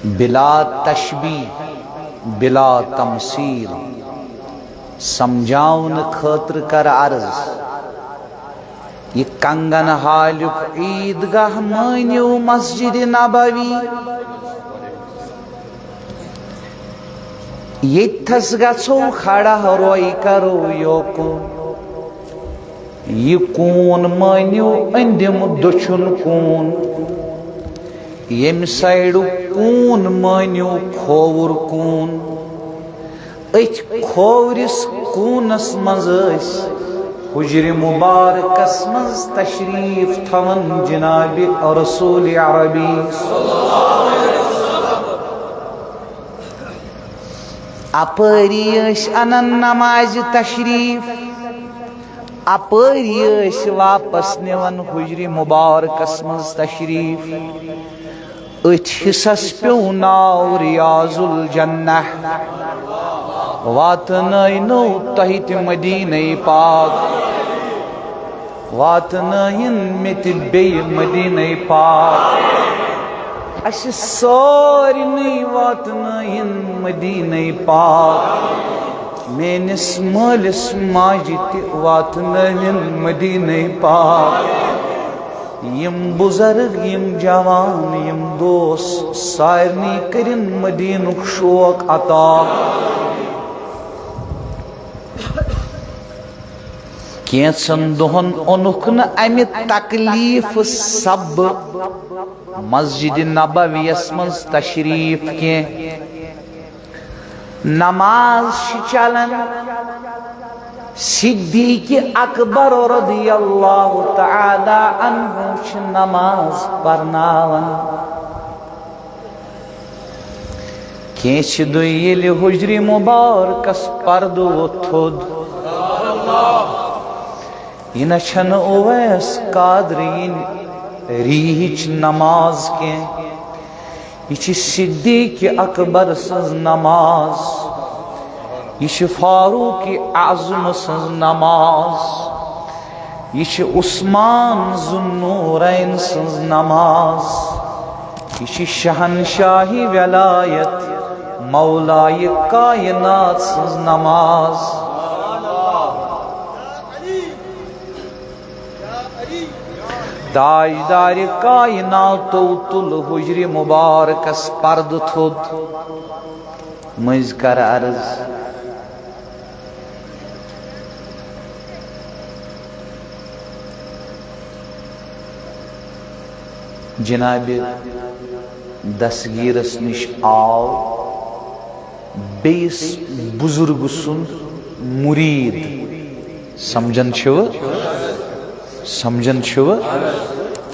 بلا تشبیہ بلا تمثیل سمجھاؤن خاطر کر عرض یہ کنگن حالک عیدگاہ مانیو مسجد نبوی یتھس گژھو کھڑا روئی کرو یوکن یہ کون مانیو اندم دچھن کون یم سائڈو کون مانیو کھوور کون اتھ کھورس کونس مز حجر مبارکس مز تشریف تھون جناب رسول عربی اپری انن نماز تشریف اپری واپس نون حجر مبارکس مز تشریف ات حصص پیو ناو ریاض الجنہ واتنائنو تہت مدینہ پاک واتنائن مت بی مدینہ پاک اس سارنی واتنائن مدینہ پاک مینس مالس ماجہ تہ واتنائن مدینہ پاک یم بزرگ یم جوان یم دوس سارنی کرن مدینک شوق عطا کینسن دہن اونک نہ امہ تکلیف سب مسجد نبویس مز تشریف کی نماز چلن صدیق اکبر رضی اللہ تعالی عنہ نماز پرناون کینچ دو یل حجر مبارکس پردو تھود یہ نچھن اویس قادرین ریچ نماز کے یہ صدیق اکبر سز نماز یہ فاروق اعظم سز نماز یہ عثمان ذوالنورین سز نماز یہ شہنشاہی ولایت مولائے کائنات سز نماز تاجدار کائناتو تل حجر مبارکس پرد تھود مز کر عرض جناب دستگیرس نش آو بیس بزرگ سن مرید سمجھن چھو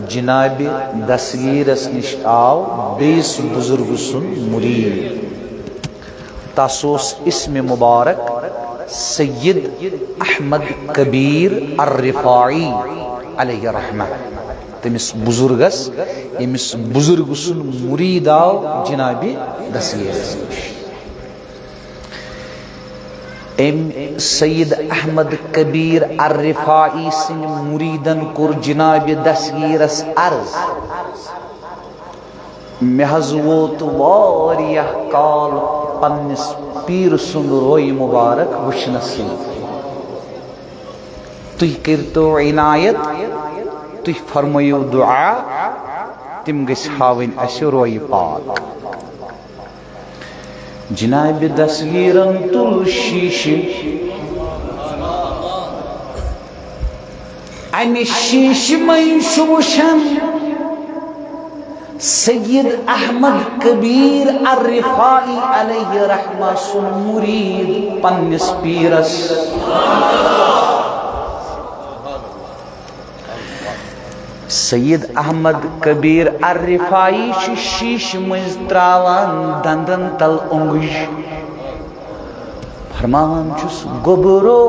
جناب دستگیرس نش آو بیس بزرگ سن مرید تاسوس اسم مبارک سید احمد کبیر الرفاعی علیہ رحمہ تمس بزرگس یمس بزرگ سن مرید آو جناب دستگیرس نش ام سید احمد کبیر الرفاعی سن مریدن کور جناب دستگیرس عرض محض ووت واریہ کال پنس پیر سن روی مبارک وچھنس تھی کرتو عنایت تھی فرمایو دعا تم گژھِ ہاوٕنۍ اسہِ روی پاک جناب دستگیرن تل شیش امہ شیش من وچھان سید احمد کبیر الرفاعی علیہ رحمہ سن مرید پنس پیرس سید احمد کبیر الرفاعی شیش مز تراوان دندن تل انگش فرماوان چھس گوبرو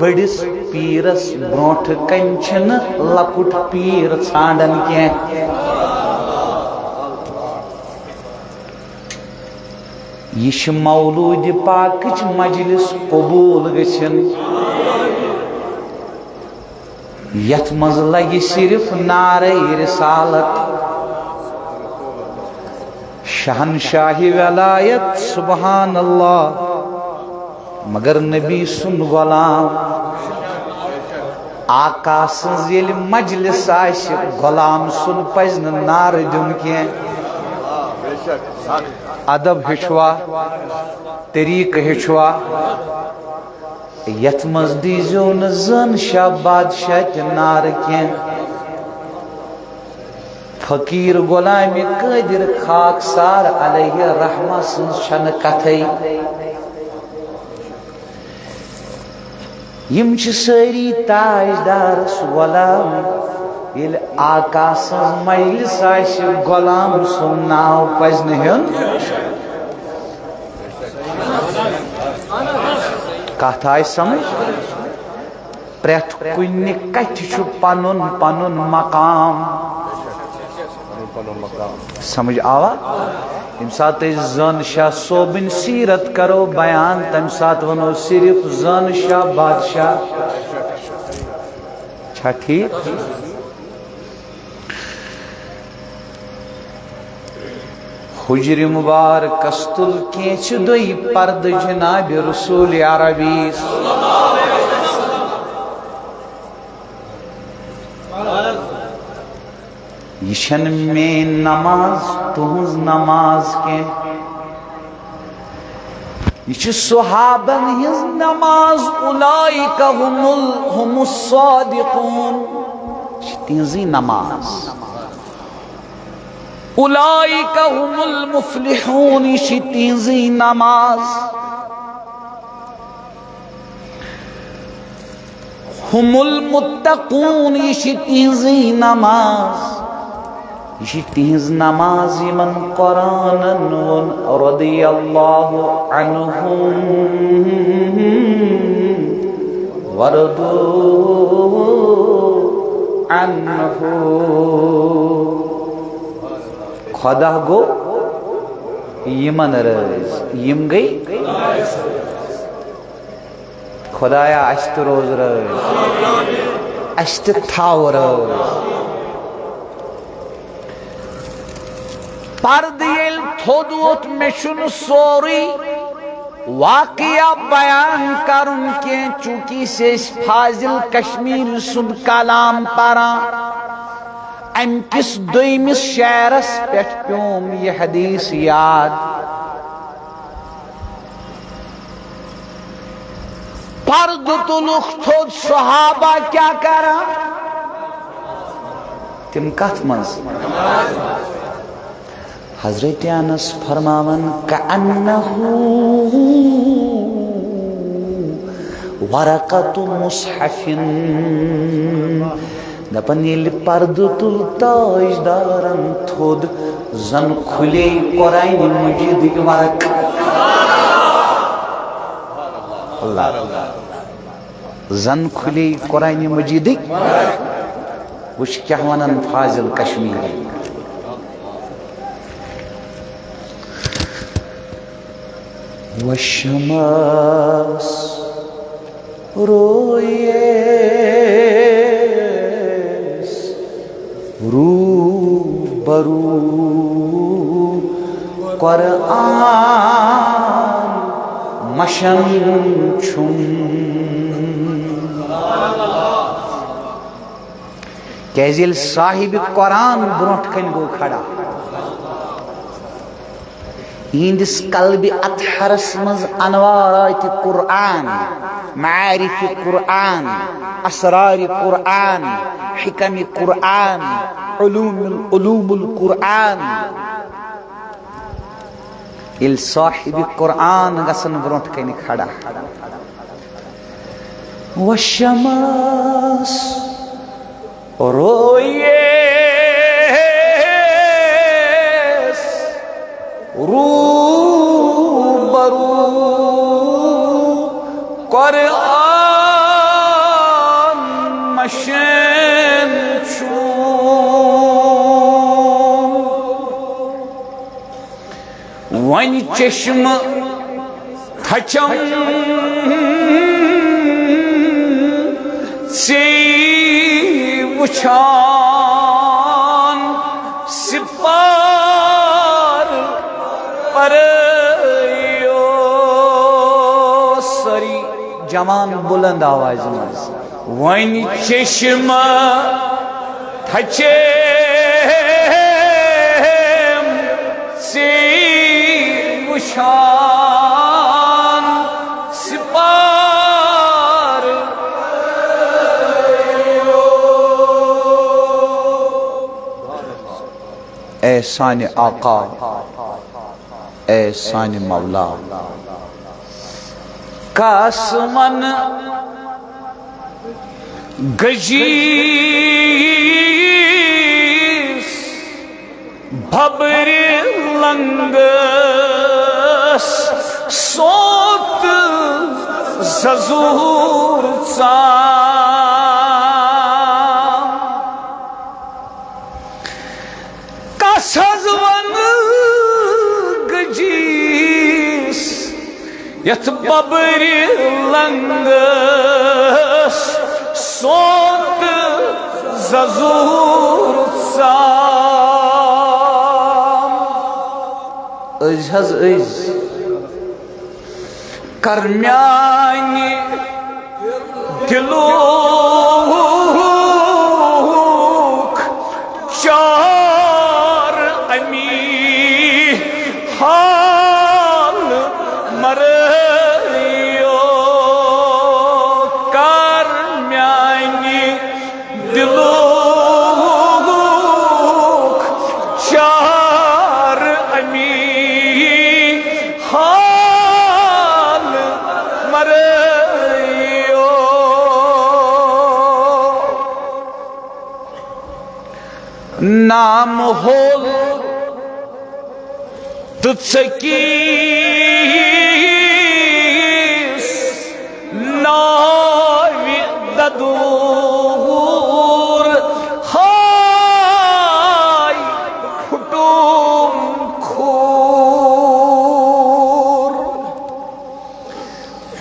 بڑس پیرس برونٹ کنچن لکٹ پیر ژھانڈن کی یہ مولود پاکچ مجلس قبول گژھن یت مز لگی صرف نعرہ رسالت شہنشاہی ولایت سبحان اللہ مگر نبی سن غلام آقا سنز یل مجلس آش غلام سن پزن نار دن کی ادب ہچوا طریق ہچوا یت مز دیزو ن زن شاہ بادشاہ تہ نار کی فقیر غلام قادر خاکسار علیہ رحمہ سن شن کتھائی یم چھ ساری تاجدارس غلام یل آقا سن مجلس آش غلام سن ناو پزن ہن کتھ آئی سمجھ پریتھ کن کتھ چھ پنن پنن مقام سمجھ آوا یم سات زن شاہ صوبن سیرت کرو بیان تم سات ونو صرف زن شاہ بادشاہ چھا ٹھیک حجر مبارک استل کینچ دوئی پرد جناب رسول عربی یشن میں نماز تہنز نماز کے یہ صحابن ہز نماز اولئک هم الصادقون تہنزی نماز اولئک هم المفلحون تہنزی نماز هم المتقون تہنزی نماز یہ تہنز نماز من قرآن رضی اللہ عنہم ورضوا عنہ خدا گو یمن رز یم گئی خدایا اشت روز رز اشت تھاو رز پرد یل تھودوت مشن سوری واقعہ بیان کرن کے چونکہ سے فاضل کشمیر سن کلام پرا ام کس دویمس شعرس پیٹھ پیوم یہ حدیث یاد پرد تلوخ تھود صحابہ کیا کرا تم کت منز حضرت انس فرماون کأنہ ورقۃ مصحف دپن یل پرد تل تاجدارن تھود زن کھلے قرآن مجید ورق اللہ زن کھلے قرآن مجید وچ کیا ونن فاضل کشمیری والشمس رویس رو برو قرآن مشن چھن کیزیل صاحب قرآن برونٹ کن گو کھڑا ہندس قلب اطہرس مز انوارات قرآن معارف قرآن اسرار قرآن حکم قرآن علوم القرآن ال صاحب قرآن گسن برونٹ کن کھڑا والشمس رویس رو برو قرآن مشن چون ون چشم تھچم سی وچھان سپار پریو سری جوان بلند آواز مز وین چشم تھچیم سی وشان سپار اے سانی آقا اے سانی مولا کاسمن گجیس بھبر لنگس صوت ززور سام کاسزون گجیس یت ببر لنگس صوت ززور سام از حض از کرمیانی دلوک چار امی حال مریو کرمیانی دلوک چار امی حال مریو نام ہول تچکیس ناوی ددور خائی پھٹوم کھور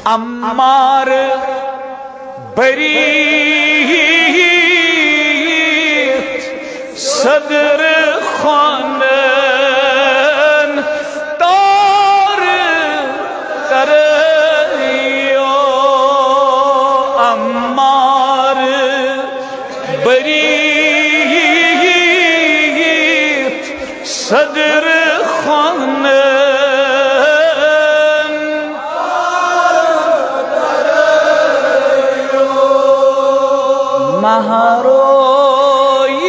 امار بریت صدر خانن تار کریو امار بریت صدر خانن مہاروئی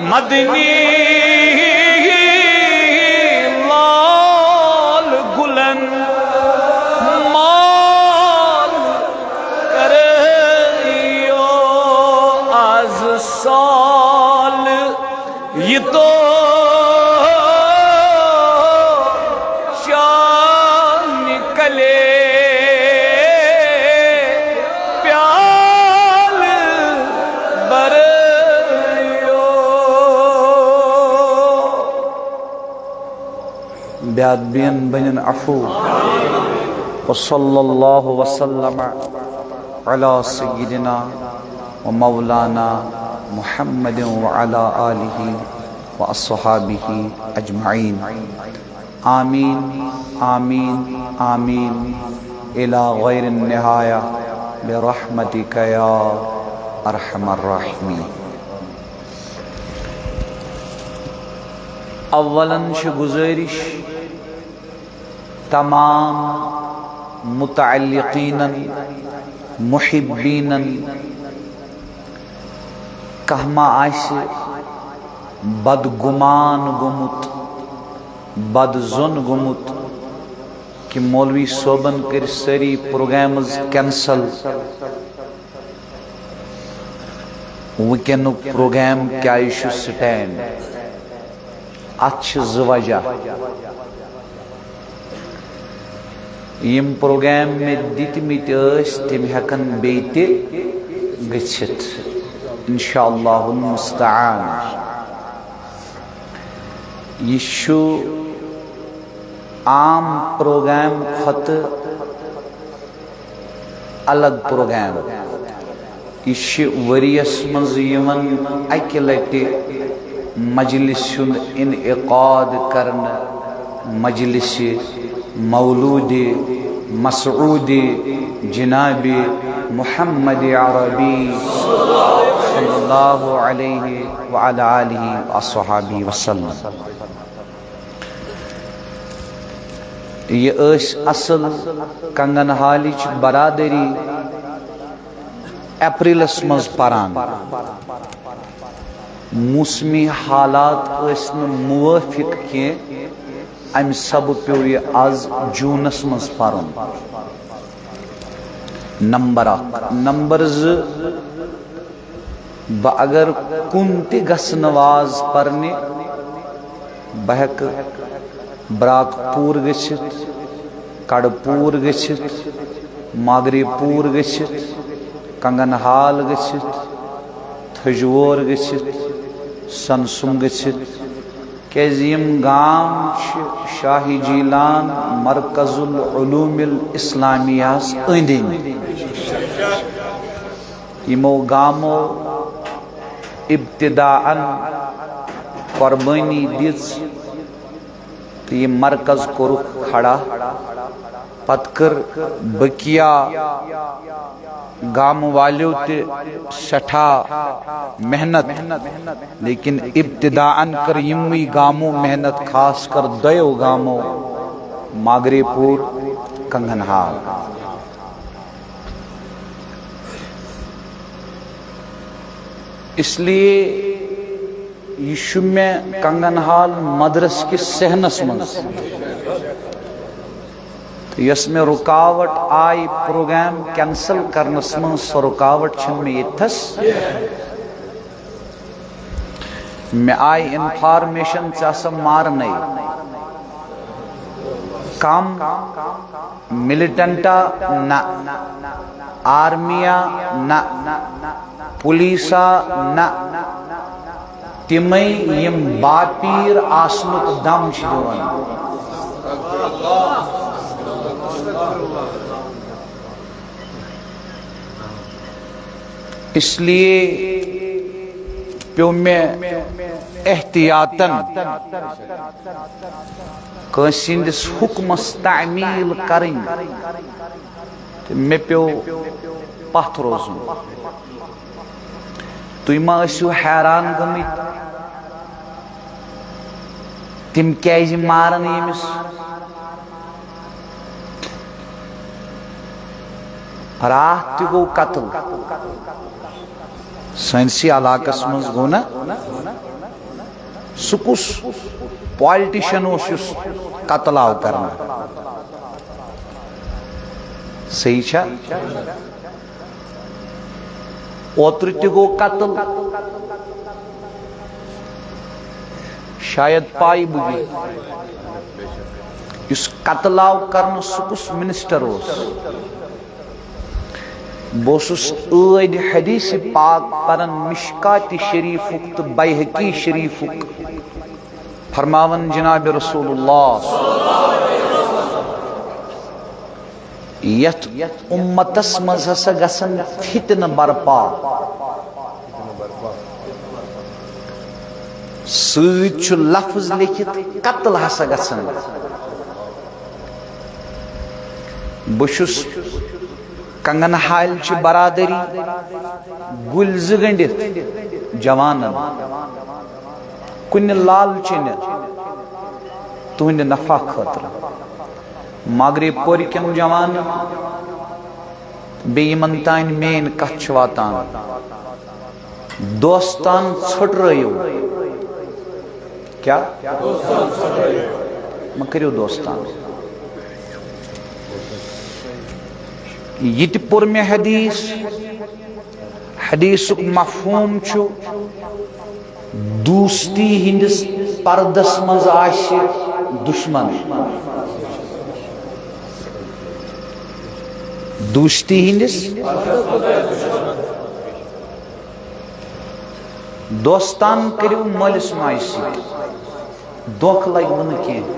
مدنی لال گلن مال کریو از سال یہ تو شان نکلے بیاد بین بین عفو وصلی اللہ وسلم علی سیدنا و مولانا محمد وعلی آلہ و اصحابہ اجمعین آمین آمین آمین الى غیر النہایہ برحمتک یا ارحم الراحمین اولاً گزارش تمام متعلقین محبین کہما آئیس بدگمان گمت بدزن گمت کہ مولوی صوبن کر سری پروگرامز کینسل وکنک پروگرام کیا ایشو سٹینڈ اچھ زوجہ یم پروگرام میں دتمت تم ہیکن بیت گچھت انشاءاللہ المستعان یہ عام پروگرام خط الگ پروگرام یہ وریس مز یمن اکہ لٹہ مجلس انعقاد کرنا مجلس مولود مسعود جناب محمد عربی صلی اللہ علیہ وعلی آلہ وصحبہ وسلم. یہ اصل کنگن حالچ برادری اپریلس مز پران. موسمی حالات موافق کی ام سب پیو یہ آز جونس مز پرن. نمبر 2 با اگر کن تی گس نواز پرنی بہک براک پور گچھت کڑ پور گچھت ماگری پور گچھت کنگن حال گچھت تھجور گچھت سنسم گچھت کیزیم گام شاہی جیلان مرکز العلوم الاسلامیہ اندین. یمو گامو ابتداءً قربانی دِژ تو یہ مرکز کورُکھ کھڑا. پت کر بکیا گام والیو تے سٹھا محنت، لیکن ابتداءً کر یموی گامو محنت، خاص کر دیو گامو ماگری پور کنگن حال. اس لیے یہ شمع کنگن حال مدرس کس سہنس منز یس میں رکاوٹ آئی پروگرام کینسل کرنس من سو رکاوٹ چھن میں یہ تھس. میں آئی انفارمیشن چاسم مارنئی کام ملیٹنٹا نا آرمیا نا پولیسا نا تمئی یم باپیر آسنک دم شدوان. اس لیے پیو میں احتیاطاً کنسندس حکمس تعمیل کریں میں پیو پتھ روزن. تُہۍ ما ٲسِو حیران گٔمٕتۍ تِم کیازِ مارن ییٚمِس؟ راتھ تہِ گوٚو قتل سٲنسٕے علاقس منٛز گوٚو نا. سُہ کُس پالٹِشن اوس یُس قتل آو کرنہٕ؟ صحیح چھا؟ اوترٕ تہِ گوٚو قتل شاید پاے بُجے یُس قتل آو کرنہٕ سُہ کُس منسٹر اوس؟ بہٕ اوسُس ٲدۍ حدیث پاک پران مشکات شریفُک تہٕ بیہقی شریفُک فرماون جناب رسول اللہ یتھ امتس مز ہسا گژھن فتنہ برپا سۭتۍ چھُ لفظ لیکھِتھ قتل ہسا گژھن. بہٕ چھُس کنگن حال چہِ برادری گُلۍ زٕ گٔنڈِتھ جوانن کُنہِ لالچِنہِ تُہنٛدِ نفع خٲطرٕ ماگرے پورِ کٮ۪ن جوانن بیٚیہِ یِمن تانۍ میٲنۍ کتھ چھِ واتان دوستان ژھٔٹرٲیِو. کیا مہ کٔرِو دوستان. یہ تہِ پوٚر مےٚ حدیث. حدیثُک مفہوم چھُ دوستی ہندس پردس منٛز آسہِ دشمن. دوستی ہندس دوستان کٔرِو مٲلِس ماجہِ سۭتۍ دھوکہٕ لگوٕ نہٕ کینٛہہ.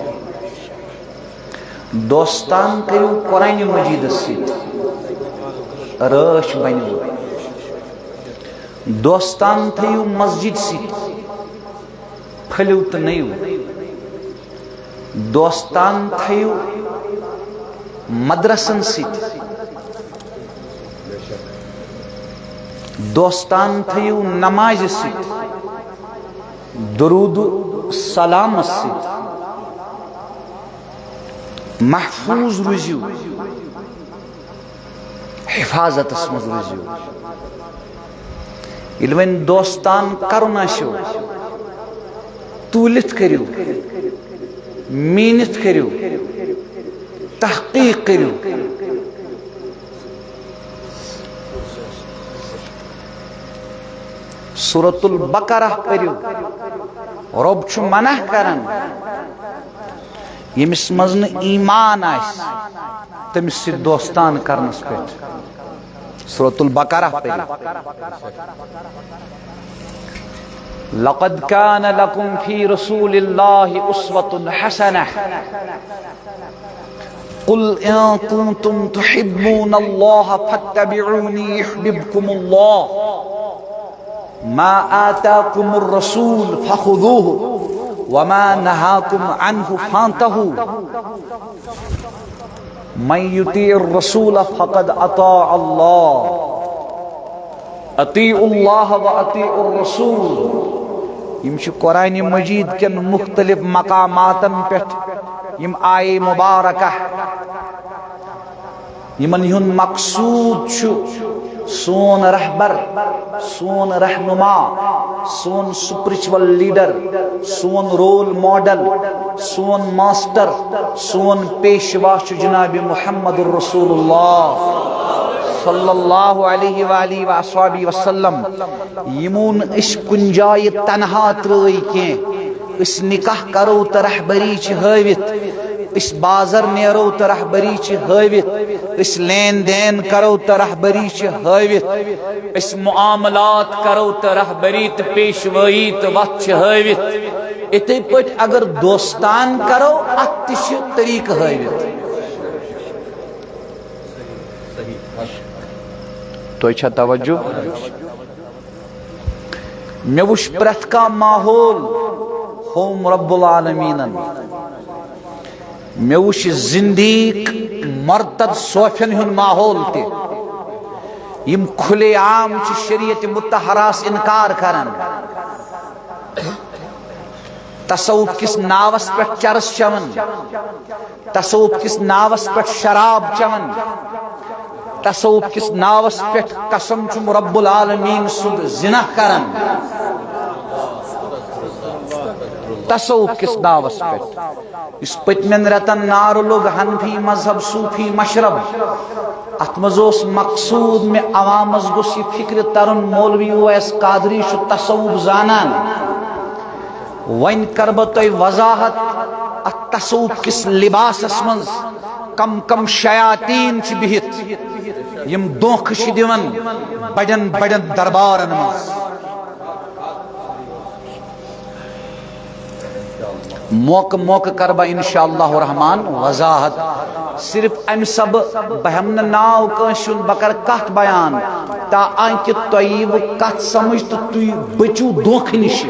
دوستان کٔرِو قرآنِ مجیٖدس سۭتۍ رٲچھ بنِو. دوستان تھٲیِو مسجد سۭتۍ پھٔلِو تہٕ نٔیِو. دوستان تھیو مدرسن سیت، دوستان تھیو نماز سیت، درود سلام سیت، محفوظ روزیو، حفاظت اسمز روزیو. یلوین دوستان کرن آسیو تولت کریو، مینت کریو، تحقیق کریو. سورۃ البقرہ پریو. رب چھ منع کرن یمس مزن ایمان آس تمس سے دوستان کرنس پہ. سورۃ البقرہ پریو. لقد كان لكم في رسول الله أسوة حسنة قل إن كنتم تحبون الله فاتبعوني يحببكم الله ما آتاكم الرسول فخذوه وما نهاكم عنه فانتهوا من يطيع الرسول فقد أطاع الله أطيعوا الله وأطيعوا الرسول. يمشي قرآن مجيد كن مختلف مقامات پٹ یم آئے مبارکہ یمن ہن مقصود چھو سون رہبر، سون رہنما، سون سپرچول لیڈر، سون رول ماڈل، سون ماسٹر، سون پیشوا چھو جناب محمد الرسول اللہ صلی اللہ علیہ وآلہ وآلہ وسلم. یمون اس کنجائے تنہا ترئی کی اس نکاح کرو تو رہبری چھ ہاوت، اس بازر نیرو تو رہبری چھ ہاوت، اس لین دین کرو تو رہبری چھ ہاوت، اس معاملات کرو تو رہبری تو پیشوائی تو وقت چھ ہاوت. اتھے پٹ اگر دوستان کرو اتش طریق ہاوت. تو چھا توجہ میں وش پرت کا ماحول ہوم رب العالمین، میں وش زندیق مرتد صوفین ہن ماحول تے یم کھلے عام چھ شریعت متحراس انکار کرن. تصوف کس ناوس پر چرس چون، تصوف کس ناوس پر شراب چون، تصوف کس ناوس پہ قسم چم رب العالمین سد زنا کرن. تصوف کس ناوس پہ اس پتمن رتن نار لوگ حنفی مذہب صوفی مشرب اتمزوس مقصود میں عوامز گسی فکر ترن مولوی اویس قادری شو تصوف زانان. وین کربت وضاحت التصوف کس لباس اسمنز کم کم شیاطین چھ بہت یم دونکھ چھ دیون بڑن بڑن دربارن مز. موقع موقع کربا انشاءاللہ الرحمن وضاحت. صرف ام سب بہمن ناو کنشن بکر کت بیان تا آنکہ طیب کت سمجھ تو توی بچو دونکھ نش.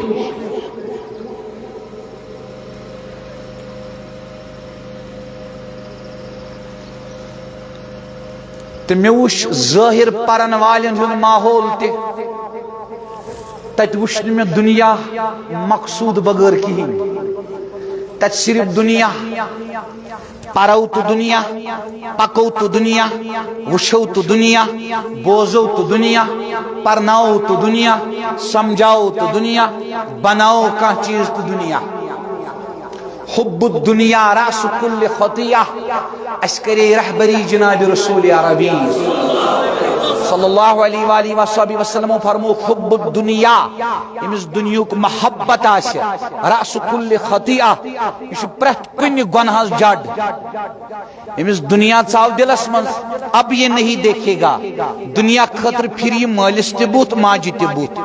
تو میں وش ظاہر پرن والن ہن ماحول تے تت وش میں دنیا مقصود بغیر کہین. تت صرف دنیا پرو تو دنیا، پکو تو دنیا، وشو تو دنیا، بوزو تو دنیا، پرناؤ تو دنیا، سمجھاؤ تو دنیا، بناؤ کا چیز تو دنیا. حب الدنیا راس کل خطیہ عسکری رہبری جناب رسول عربی صلی اللہ علیہ وآلہ وسلم فرمو حب الدنیا امس دنیا کو محبت آسے راس کل خطیہ یہ پرت کن گناہ جڑ. امس دنیا ژاو دلس من اب یہ نہیں دیکھے گا دنیا خطر پھر یہ مالس تبوت ماجی تبوت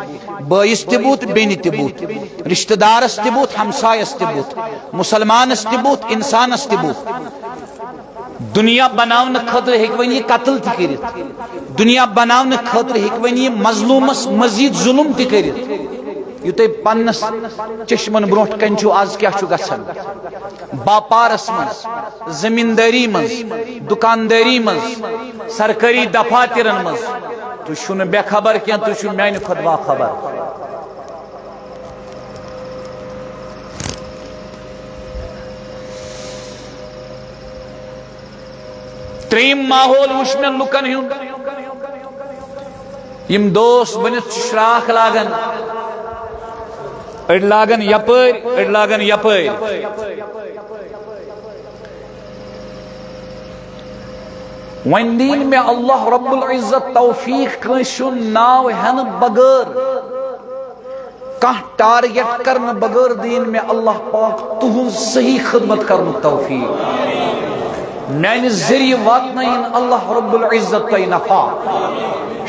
بائیس تبوت بین تبوت رشتہ دارس تبوت ہمسایس تبوت مسلمانس تبوت انسانس تبوت. دنیا بناون خطر ہکونی قتل تہ کرت، دنیا بناون خطر ہکونی مظلومس مزید ظلم تہ کرت. یہ تھی پنس چشمن بروٹ کنچو آز کیا چھو گسن باپارس مز زمینداری مز دکانداری مز سرکاری دفاترن مز تو چھو بے خبر کیا تو چھو میان خود با خبر تریم ماحول وچ میں لکن ہوں یم دوست بنت شراخ لاگن اڑ لاگن یپر اڑ لاگن یپر وین دین میں اللہ رب العزت توفیق کنشن ناو ہن بغیر کہاں ٹارگیٹ کرن بغیر دین میں اللہ پاک تہن صحیح خدمت کرن توفیق میان ذریعہ واتنائن اللہ رب العزت تو نفع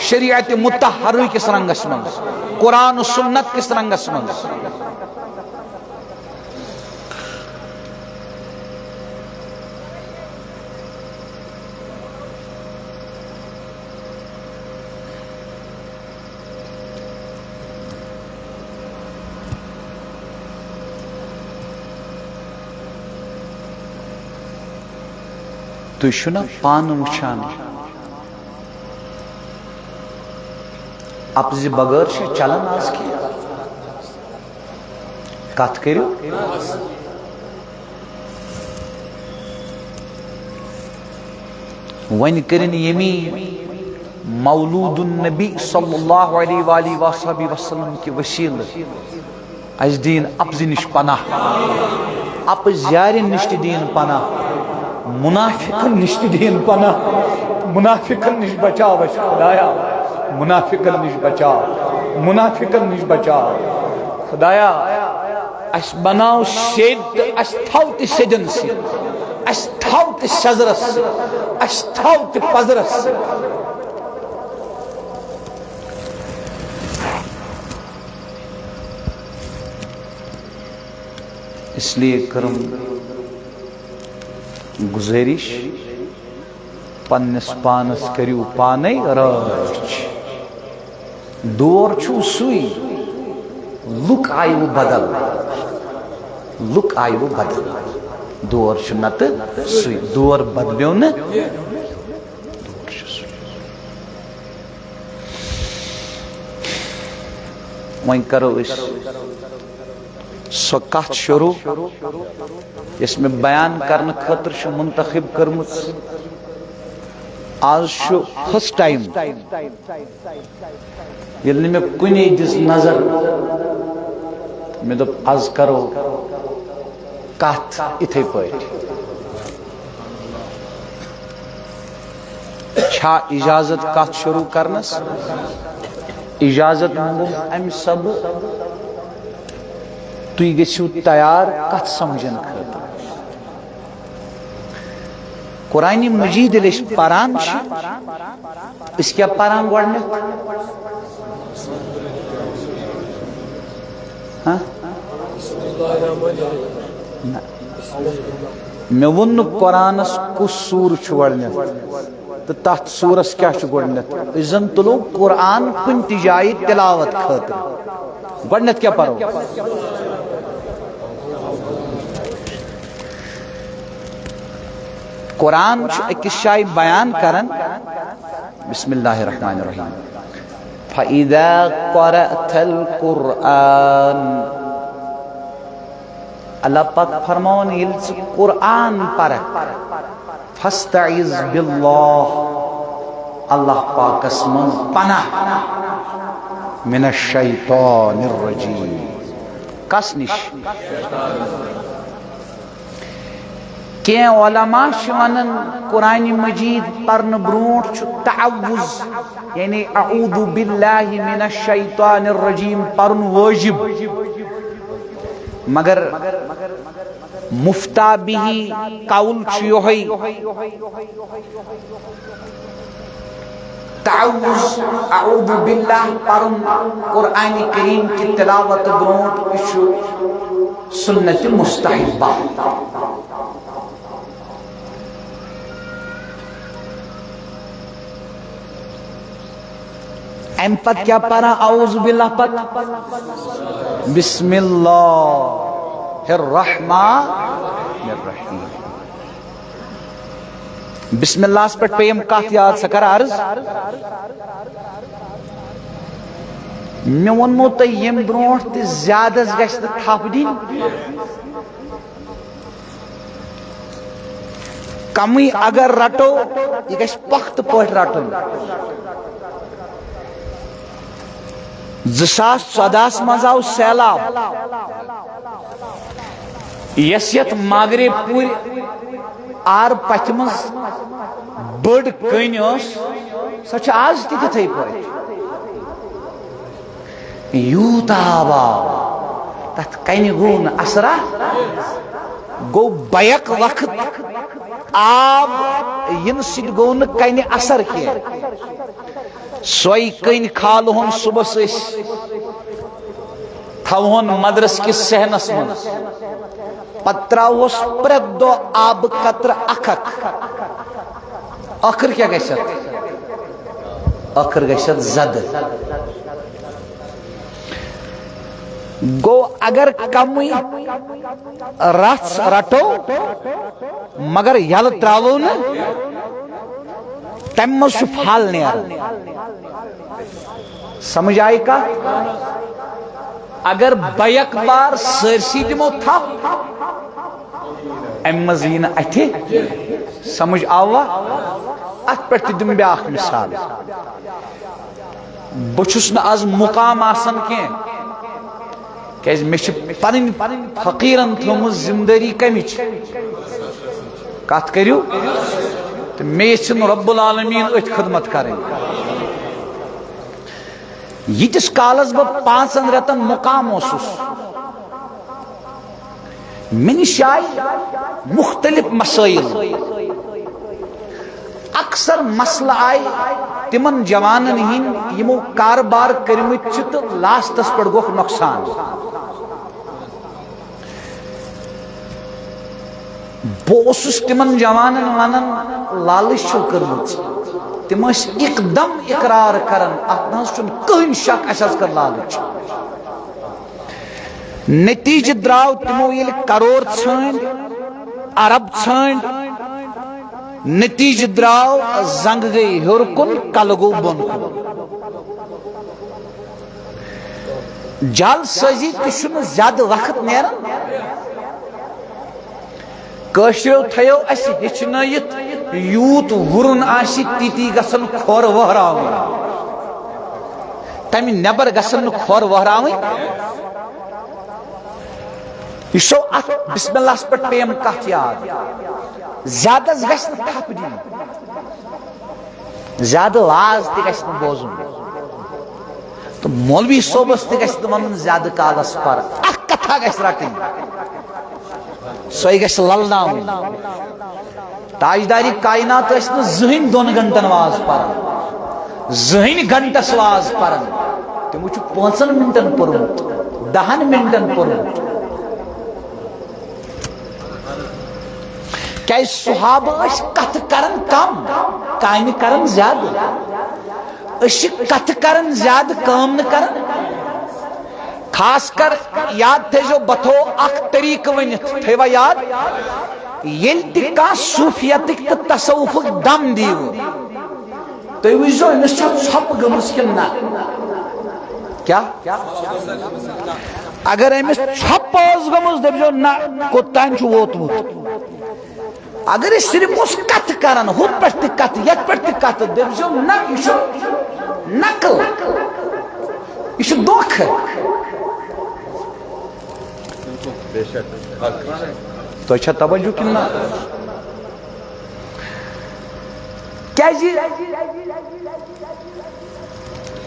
شریعت متحرہ کس رنگس من قرآن و سنت کس رنگس من تو شنا پان وچھان اپزی بغیر چلن آز کی کت کرو ون کرن یمی مولود النبی صلی اللہ علیہ وآلہ وآلہ وسلم کی وسیل از دین اپزی نش پناہ اپز یار نش دین پناہ منافقن نش دین پناہ منافقن نش بچاو اس خدایا منافقن نش بچاو منافقن نش بچاو خدایا اس بناو سید اس تھوت سجن سی اس تھوت شزرس اس تھوت پزرس اس لیے کرم گزارش پنس پانس کریو پانے راچ دور چھو سوئی لک آئیو بدل لک آئیو بدل دور چھو نت سوئی دور بدلیو نا دور چھو سوئی وہیں کرو اس سکات شروع اس میں بیان کرنے خطر شو منتخب کرمت آج شو فرسٹ ٹائم یلنی میں کنی جس نظر میں دب آز کرو کات اتھے پوئٹ چھا اجازت کات شروع کرنس اجازت مندم ام سب تُوی گژھو تیار کت سمجھن خاطر قرآن مجید لیش پران اس کیا پران گوڑنے میں ون قرآنس کس سور چھوڑنے تو تحت سورس کیا چھوڑنے ازن تلو قرآن کن تجائی تلاوت خاطر گوڑنت کیا پرو قرآن ایک شائی بیان کرن بسم اللہ الرحمن الرحیم فَإِذَا قَرَأْتَ الْقُرْآنِ اللہ پاک فرمون یلچ قرآن پرک فَاسْتَعِذْ بِاللَّهِ اللہ پاک اسمن پناہ من الشیطان الرجیم کس نش کہ علماء شوانن قرآن مجید پرن بروٹ چھو تعوذ یعنی اعوذ باللہ من الشیطان الرجیم پرن واجب مگر مفتا بھی قول چھو ہوئی تعوذ اعوذ باللہ پرن قرآن کریم کی تلاوت بروٹ چھو سنت مستحبہ ام پت کیا پڑھا اعوذ باللہ پت بسم اللہ الرحمن الرحیم. بسم اللہ پہ پیم کت یاد سا کر عرض میں ونمو تو یم برونٹ تی زیادہ گژھِ نہٕ تھپ دِنۍ کمی اگر رٹو یہ گژھِ پختہ پٲٹھۍ رٹُن. 2014 مز آو سیلاب یس یت مغرب پور آر پتہ مز بڑ کن سو آز تہ تتھے پٲٹھۍ یوت آب آو تتھ کنہ گو نہ اثرا گو بیک وقت آب ین سۭتۍ گو نہ کنہ اثر کینٛہہ سوئی کن کھالہون صبح تھوہون مدرس کس صحنس من پتہ تراوہوس پرٛٮ۪تھ دۄہ آبہٕ قطرٕ اکھ اکھ ٲخر کیٛاہ گژھِ اتھ ٲخر گژھِ اتھ زدٕ گو اگر کمٕے رژھ رٹو مگر یلہٕ تراوو نہٕ تمہ مز پھل نیران. سمجھ آئی کا اگر بیک بار سرسی دمو تھپ ام مز یہ اتھ سمجھ آوا ات پہ دم بیاکھ مثال بچس نا آز مقام آسان کی کیاز میں پن فقیرن تھومت ذمہ کمچ کت کرو تو میں یژھن رب العالمین ات خدمت کریں. یتس کالس بہ 5 رتن مقام اوسس مے نش آئی مختلف مسائل اکثر مسئلہ آئی تمن جوانن ہند یمو کاربار کرمت تو لاسٹس پہ گوکھ نقصان. بہس تمن جوانن ونان لالچ چھو کرمت تم ایک دم اقرار کران ات نہ کہین شک اس کر لالچ. نتیجہ دراو تمو یل کرور ژھانڈ عرب ژھانڈ نتیجہ دراو زنگ گئی ہیور کن کل گو بن کن. جال سازی تہ زیادہ وقت نیران کشرو تھیو اس ہچنائت یوت ورن آسی تیتی گسن کھور وہراوین تمہ نبر گسن کھور وہراوین. یہ شو ات بسم اللہ پہ پیم کت یاد زیادہ گھس تھپ دین زیادہ واز تہ گھس بوزن تو مولوی صوبس تہ گھس ون زیادہ کالس پر اخ کتھا گھس رٹن سوئی گھس للناون. تاجداری کائنات اس نے زہن 2 گھنٹن واز پرن زہن گھنٹس واز پرن تمو 5 منٹن پورمت 10 منٹن پورمت کیا صحابہ اس کت کرن کم کام کرن زیادہ اس کت کرن زیادہ کام نہ کرن. خاص کر یاد تھے جو بتو اخ طریقہ ونت تھیوا یاد یل تہ کان صوفیتک تہ تصوفک دم دیو تھی وچو امس ژھپ گمس کن نہ کیا اگر امس ژھپ گمس دپو نہ کوتان ووتمت اگر صرف اس کت کران ہت پہ کت یت پہ کت دپو نہ یہ نقل یہ دھوکہ تو اچھا توجہ کن نہ کیا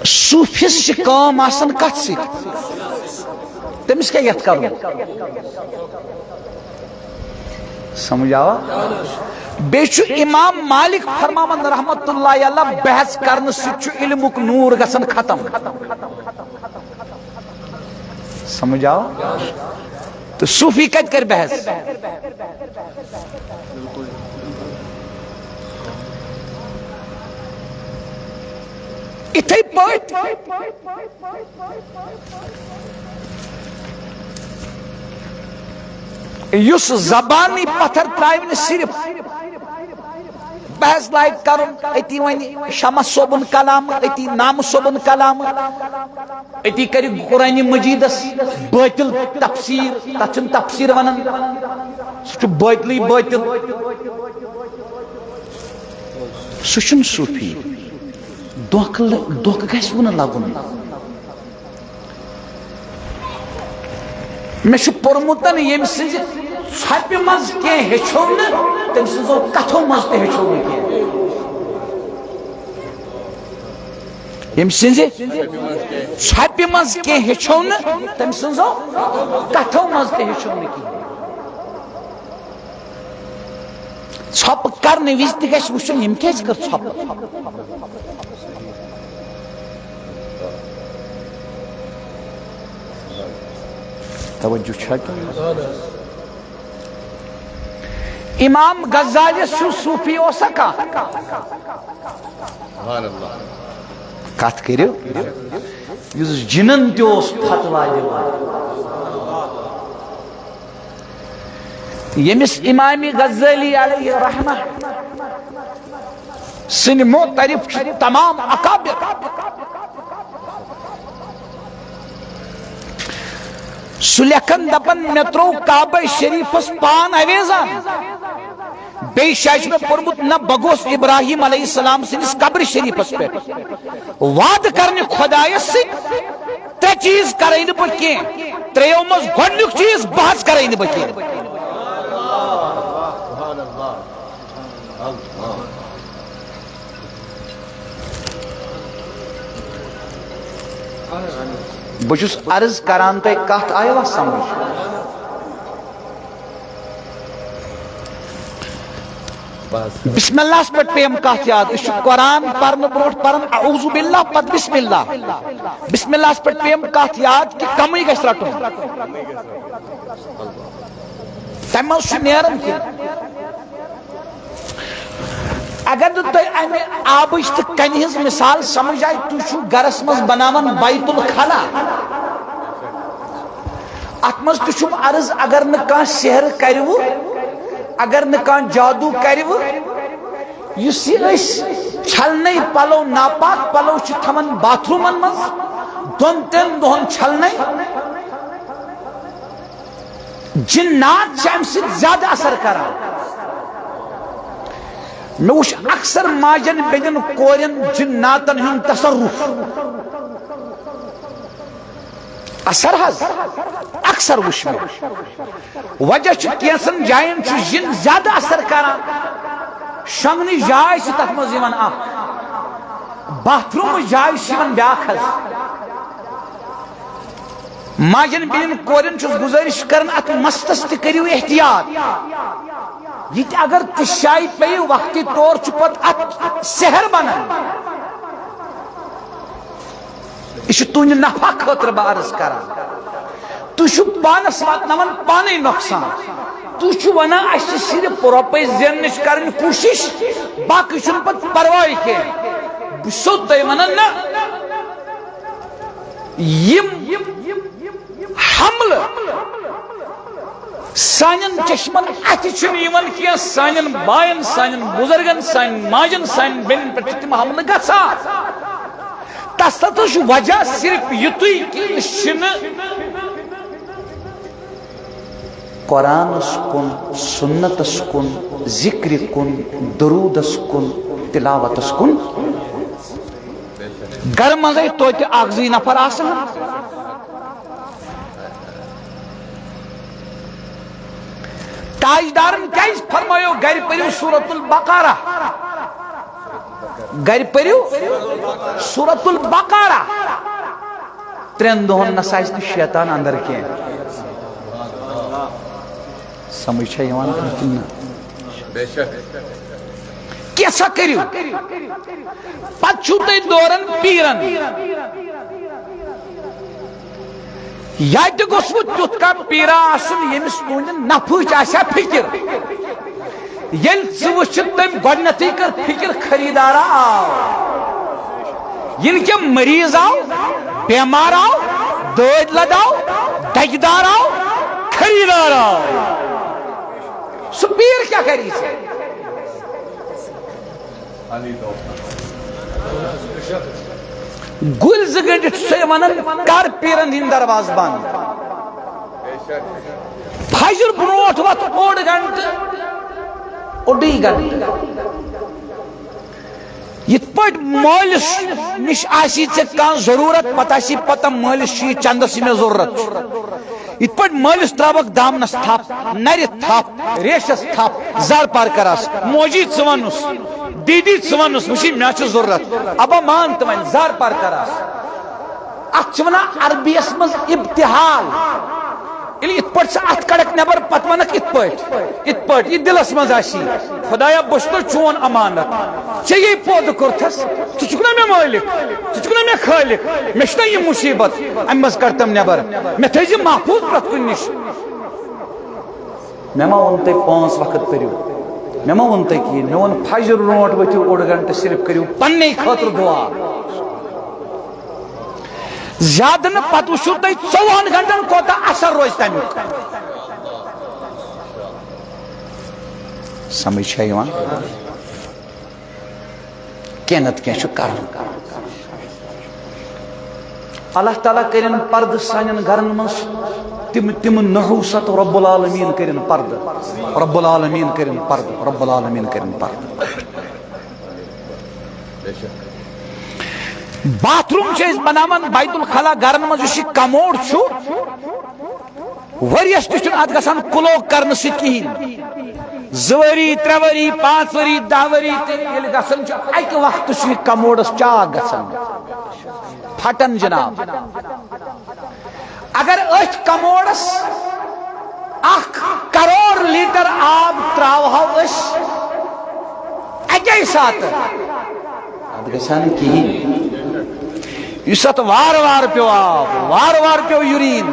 صوفیس کام آسان کت سی تمس کیا یت کرو سمجھ آوا. بیچو امام مالک فرماون رحمت اللہ علیہ بحث کرنے سچ علمک نور گسن ختم. سمجھ آو تو صوفی کت کر بحث اتھے پٲٹھۍ یُس زبانی پتھر ترٛاوِ نہٕ صرف بحث لائق کرن اتی ونی شمس صوبن کلام اتی نام صوبن کلام اتی کری قرآن مجیدس باطل تفسیر تچن تفسیر ونن سچ باطلی باطل سچن صوفی دوکھ گژھِ ون لگن مےٚ چھُ پوٚرمُت ییٚمہِ سٕنزِ ژھۄپہِ منٛز کینٛہہ ہیٚچھو نہٕ تٔمۍ سٕنزو کتھو منٛز تہِ ہیٚچھو نہٕ کینٛہہ ییٚمہِ سٕنزِ ژھۄپہِ منٛز کینٛہہ ہیٚچھو نہٕ تٔمۍ سٕنزو کتھو منٛز تہِ ہیٚچھو نہٕ کینٛہہ ژھۄپہٕ کرنہٕ وِزِ تہِ گژھِ وٕچھُن یِم کیازِ کٔر ژھۄپہٕ توجہ چھا امام غزالی صوفی اوسا کت کرو یس جنن تس فتوا دِوان یمس امام غزالی علیہ رحمہ سن معترف تمام اکابر سلیکن دپن مے ترو کعبہ شریفس پان اویزان بیٚیہِ جایہِ چھُ مےٚ پوٚرمُت نہ بہٕ گوس ابراہیم علیہ السلام سٕنٛدِس قبرِ شریفس پٮ۪ٹھ وعدٕ کرنہِ خۄدایس سۭتۍ ترٛےٚ چیٖز کرے نہٕ بہٕ کینٛہہ ترٛیٚیو منٛز گۄڈنیُک چیٖز بہٕ حظ کرے نہٕ بہٕ کینٛہہ بہٕ چھُس عرض کران تۄہہِ کتھ آیوا سمجھ بسم اللہ اس پہ ہم کہت یاد اس قرآن پرن بروٹ پرن اعوذ باللہ پت بسم اللہ اس پہ ہم کہت یاد کہ کمی گژھِ رٹن تمہ سے نیرن کی اگر تہ امہ آبچ تو کنہ ہز مثال سمجھ آئی تھی چھو گرس مز بناون بیت الخلا ات مز تہ عرض اگر نہ کان سحر کرو اگر نہ کان جادو کرو اس چھلنے پلو ناپاک پلو تھوان باتھ رومن مز دون تین دہن چھلنے جنات ام زیادہ اثر کران میں وچ اکثر ماجن بیجن کورین جناتن ہند تصرف اثر حض اکثر وچ میں وجہ کینسن جائن جن زیادہ اثر کران شنگنی جائے تک مز باتھ روم جائے بیاکھ ماجن بیجن کورین گزارش کرن ات مستس تہ کریو احتیاط یہ اگر تشائی پی وقتی طور پت ات سحر بنان یہ تہند نفع خاطر بہ عرض کران تھی پانس واتناون پانے نقصان تھی ونان اس صرف روپے زیننچ کرن کوشش باقی چھ پت پرواہ کی بہ تہ ونان نا یم حمل سانن چشمن اتھ کی سان بائن سان بزرگن سان ماجن سان بین پہ تم حملہ گھان تس وجہ صرف یتھی کہ قرآنس کن سنتس کن ذکر کن درودس کن تلاوتس کن گر مزے توتہ اکھ زٕ نفر آسان تاجدارن کیاز فرمایو گر پریو سورۃ البقرہ گر پریو سورۃ البقرہ ترین دہن نسا شیطان اندر کی سمجھ چھا یوان کیسا کریو پت چھو تھی دورن پیرن یا تہ گوس تیت کا پیرا آسن یمس تہند نفچ آسیا فکر یل ث وچھ تم گۄڈنیتھٕے کر فکر خریدارا آو ین کے مریض آو بیمار آو دود لد آو دجدار آو خریدار آو سو پیر کیا کری سے گل زگڑ سے ونن کر پیرن ہند دروازہ بند فجر بروٹ وت اوڑ گھنٹہ اوڑی گھنٹہ یت پٹ مالس نش آسی ژے کان ضرورت پتہ آسی پتہ مالس چھ چندس میں ضرورت یت پٹ مالس تراوک دامنس تھپ نر تھپ ریشس تھپ زر پار کراس موجی ژٕ ونُس دیدی ژٕ ونُس وچھی مےٚ چھُ ضرورت ابا مان تہٕ وۄنۍ زر پار کراس اتھ چھِ ونان عربیس منٛز ابتحال ییٚلہِ یِتھ پٲٹھۍ ژٕ اتھ کڑکھ نٮ۪بر پتہٕ ونکھ یِتھ پٲٹھۍ یہِ دلس منٛز آسی خدایا بہٕ چھُس نہٕ چون امانت ژےٚ یے پٲدٕ کوٚرتھس ژٕ چھُکھ نا مےٚ مٲلِک ژٕ چھُکھ نا مےٚ خٲلق مےٚ چھُ نا یہِ مُصیبت امہِ منٛز کڑ تم نٮ۪بر مےٚ تھٲیزِ محفوظ پرٛٮ۪تھ کُنہِ نِش مےٚ ما ووٚن تۄہہِ 5 وقت پٔرِو مےٚ ما ووٚن تۄہہِ کِہیٖنۍ مےٚ ووٚن فجر برونٛٹھ ؤتھِو اوٚڑ گنٹہٕ صرف کٔرِو پننے خٲطرٕ دعا زیادٕ نہٕ پتہٕ وٕچھِو تُہۍ 24 گنٹن کوتاہ اثر روزِ تمیُک سمجھ چھا یِوان کینٛہہ نتہٕ کینٛہہ چھُ کرُن اللہ تعالیٰ کٔرِن پردٕ سانٮ۪ن گرن منٛز تِم نحوست رب العالمیٖن کٔرِن پردٕ رب العالمیٖن کٔرِن پردٕ رب العالمیٖن کٔرِن پردٕ باتھ روم چھِ أسۍ بناوان بیت الخلا گرن منٛز یُس یہِ کموڈ چھُ ؤریس تہِ چھُنہٕ اتھ گژھان کُلوک کرنہٕ سۭتۍ کِہیٖنۍ 2 ؤری 3 ؤری 5 ؤری 10 ؤری تہِ ییٚلہِ گژھان چھُ اکہِ وقتہٕ چھُ یہِ کموڈس چاک گژھان پھٹان جناب اگر أتھۍ کموڈس 1 کروڑ لیٹر آب تراوہو أسۍ اکے ساتہٕ اتھ گژھِ ہا نہٕ کِہیٖنۍ یُس اتھ وارٕ وارٕ پیوٚو آب وارٕ وارٕ پیوٚو یوٗریٖن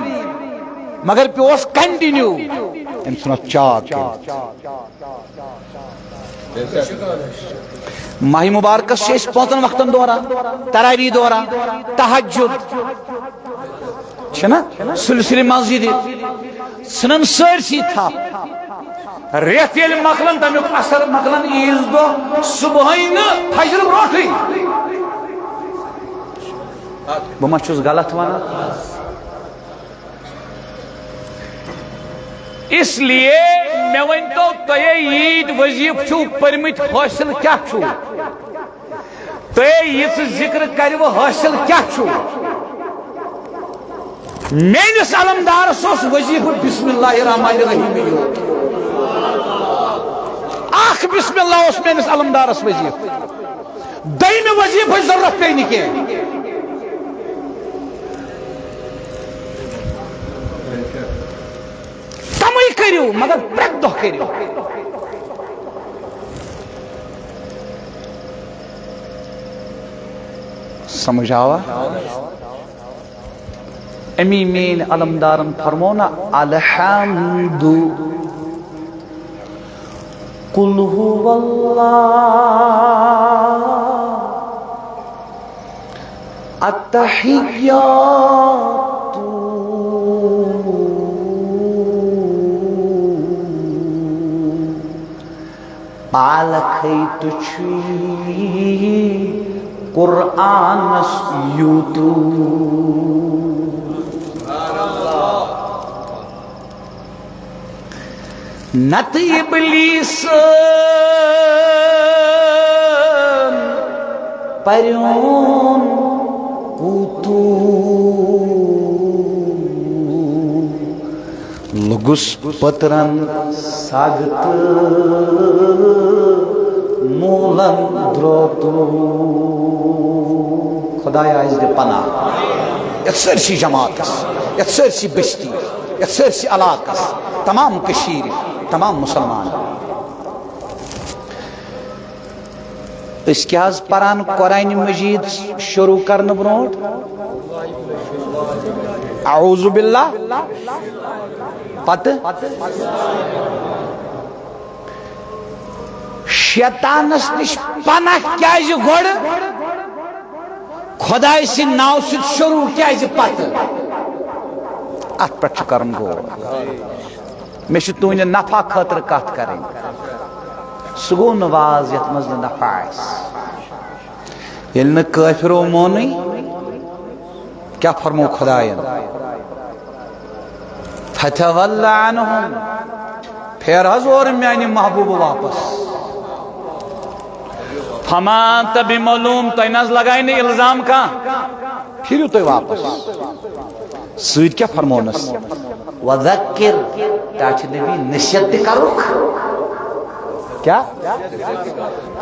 مگر پیوٚوس کنٹِنیو أمۍ ژھُن اتھ چاک ماہ مبارکس چھِ أسۍ 5 وقتن دوران تراویح دوران تہجد چھنا سلسلہِ مسجدِ ژھٕنان سٲرسٕے تھپھ رٮ۪تھ ییٚلہِ مۄکلان تمیُک اثر مۄکلان عیٖذ دۄہ صبحٲے نہٕ فجر برونٛٹھٕے بہٕ ما چھُس غلط ونان اس لیے مےٚ ؤنۍتو تۄہے ییٖتۍ وظیٖفہٕ چھُو پٔرمٕتۍ حٲصِل کیٛاہ چھُو تۄہے یِژھ ذِکر کروٕ حٲصِل کیٛاہ چھُو میٲنِس علمدارس اوس وظیٖفہٕ بسم اللہ الرحمن الرحیم یوت اکھ بسم اللہ اوس میٲنِس علمدارس وظیٖفہٕ دوٚیمہِ وظیٖفٕچ ضروٗرت پیٚیہِ نہٕ کینٛہہ تمے کٔرِو مگر پرٛٮ۪تھ دۄہ کٔرِو سمجھ آوا امی میٲنۍ علمدارن فرمو نا الحمد قل هو اللہ التحیات بالکھیت چھی قرآنس یوتو نت ابلیس پریون کوتو لگس پترن ساگت مولن دروتو خدایا از دے پناہ یت سرسی جماعتس یت سرسی بستی یت سرسی علاقس تمام کشیر تمام مسلمان اس کیا پران قرآن مجید شروع کرنے برونٹ اعوذ باللہ پتہ شیطانس نش پناہ کیا گوڑ خدای سی ناو ست شروع کیازِ پتہٕ ات پٮ۪ٹھ چھُ کرُن غور مےٚ چھُ تُہنٛدِ نفع خٲطرٕ کتھ کرٕنۍ سُہ گوٚو نہٕ واز یتھ منٛز نہٕ نفع آسہِ ییٚلہِ نہٕ کٲفرو مونٕے کیا فرمو خدایَن فتول عنہم پھیر حظ اور میانہِ محبوب واپس فما تبی معلوم تۄہہِ نہ حظ لگایہِ نہٕ الزام کانٛہہ پھِرِو تُہۍ واپس سۭتۍ کیا فرمونس وذکر کیا چھِ نبی نصیحت تہِ کرُکھ کیا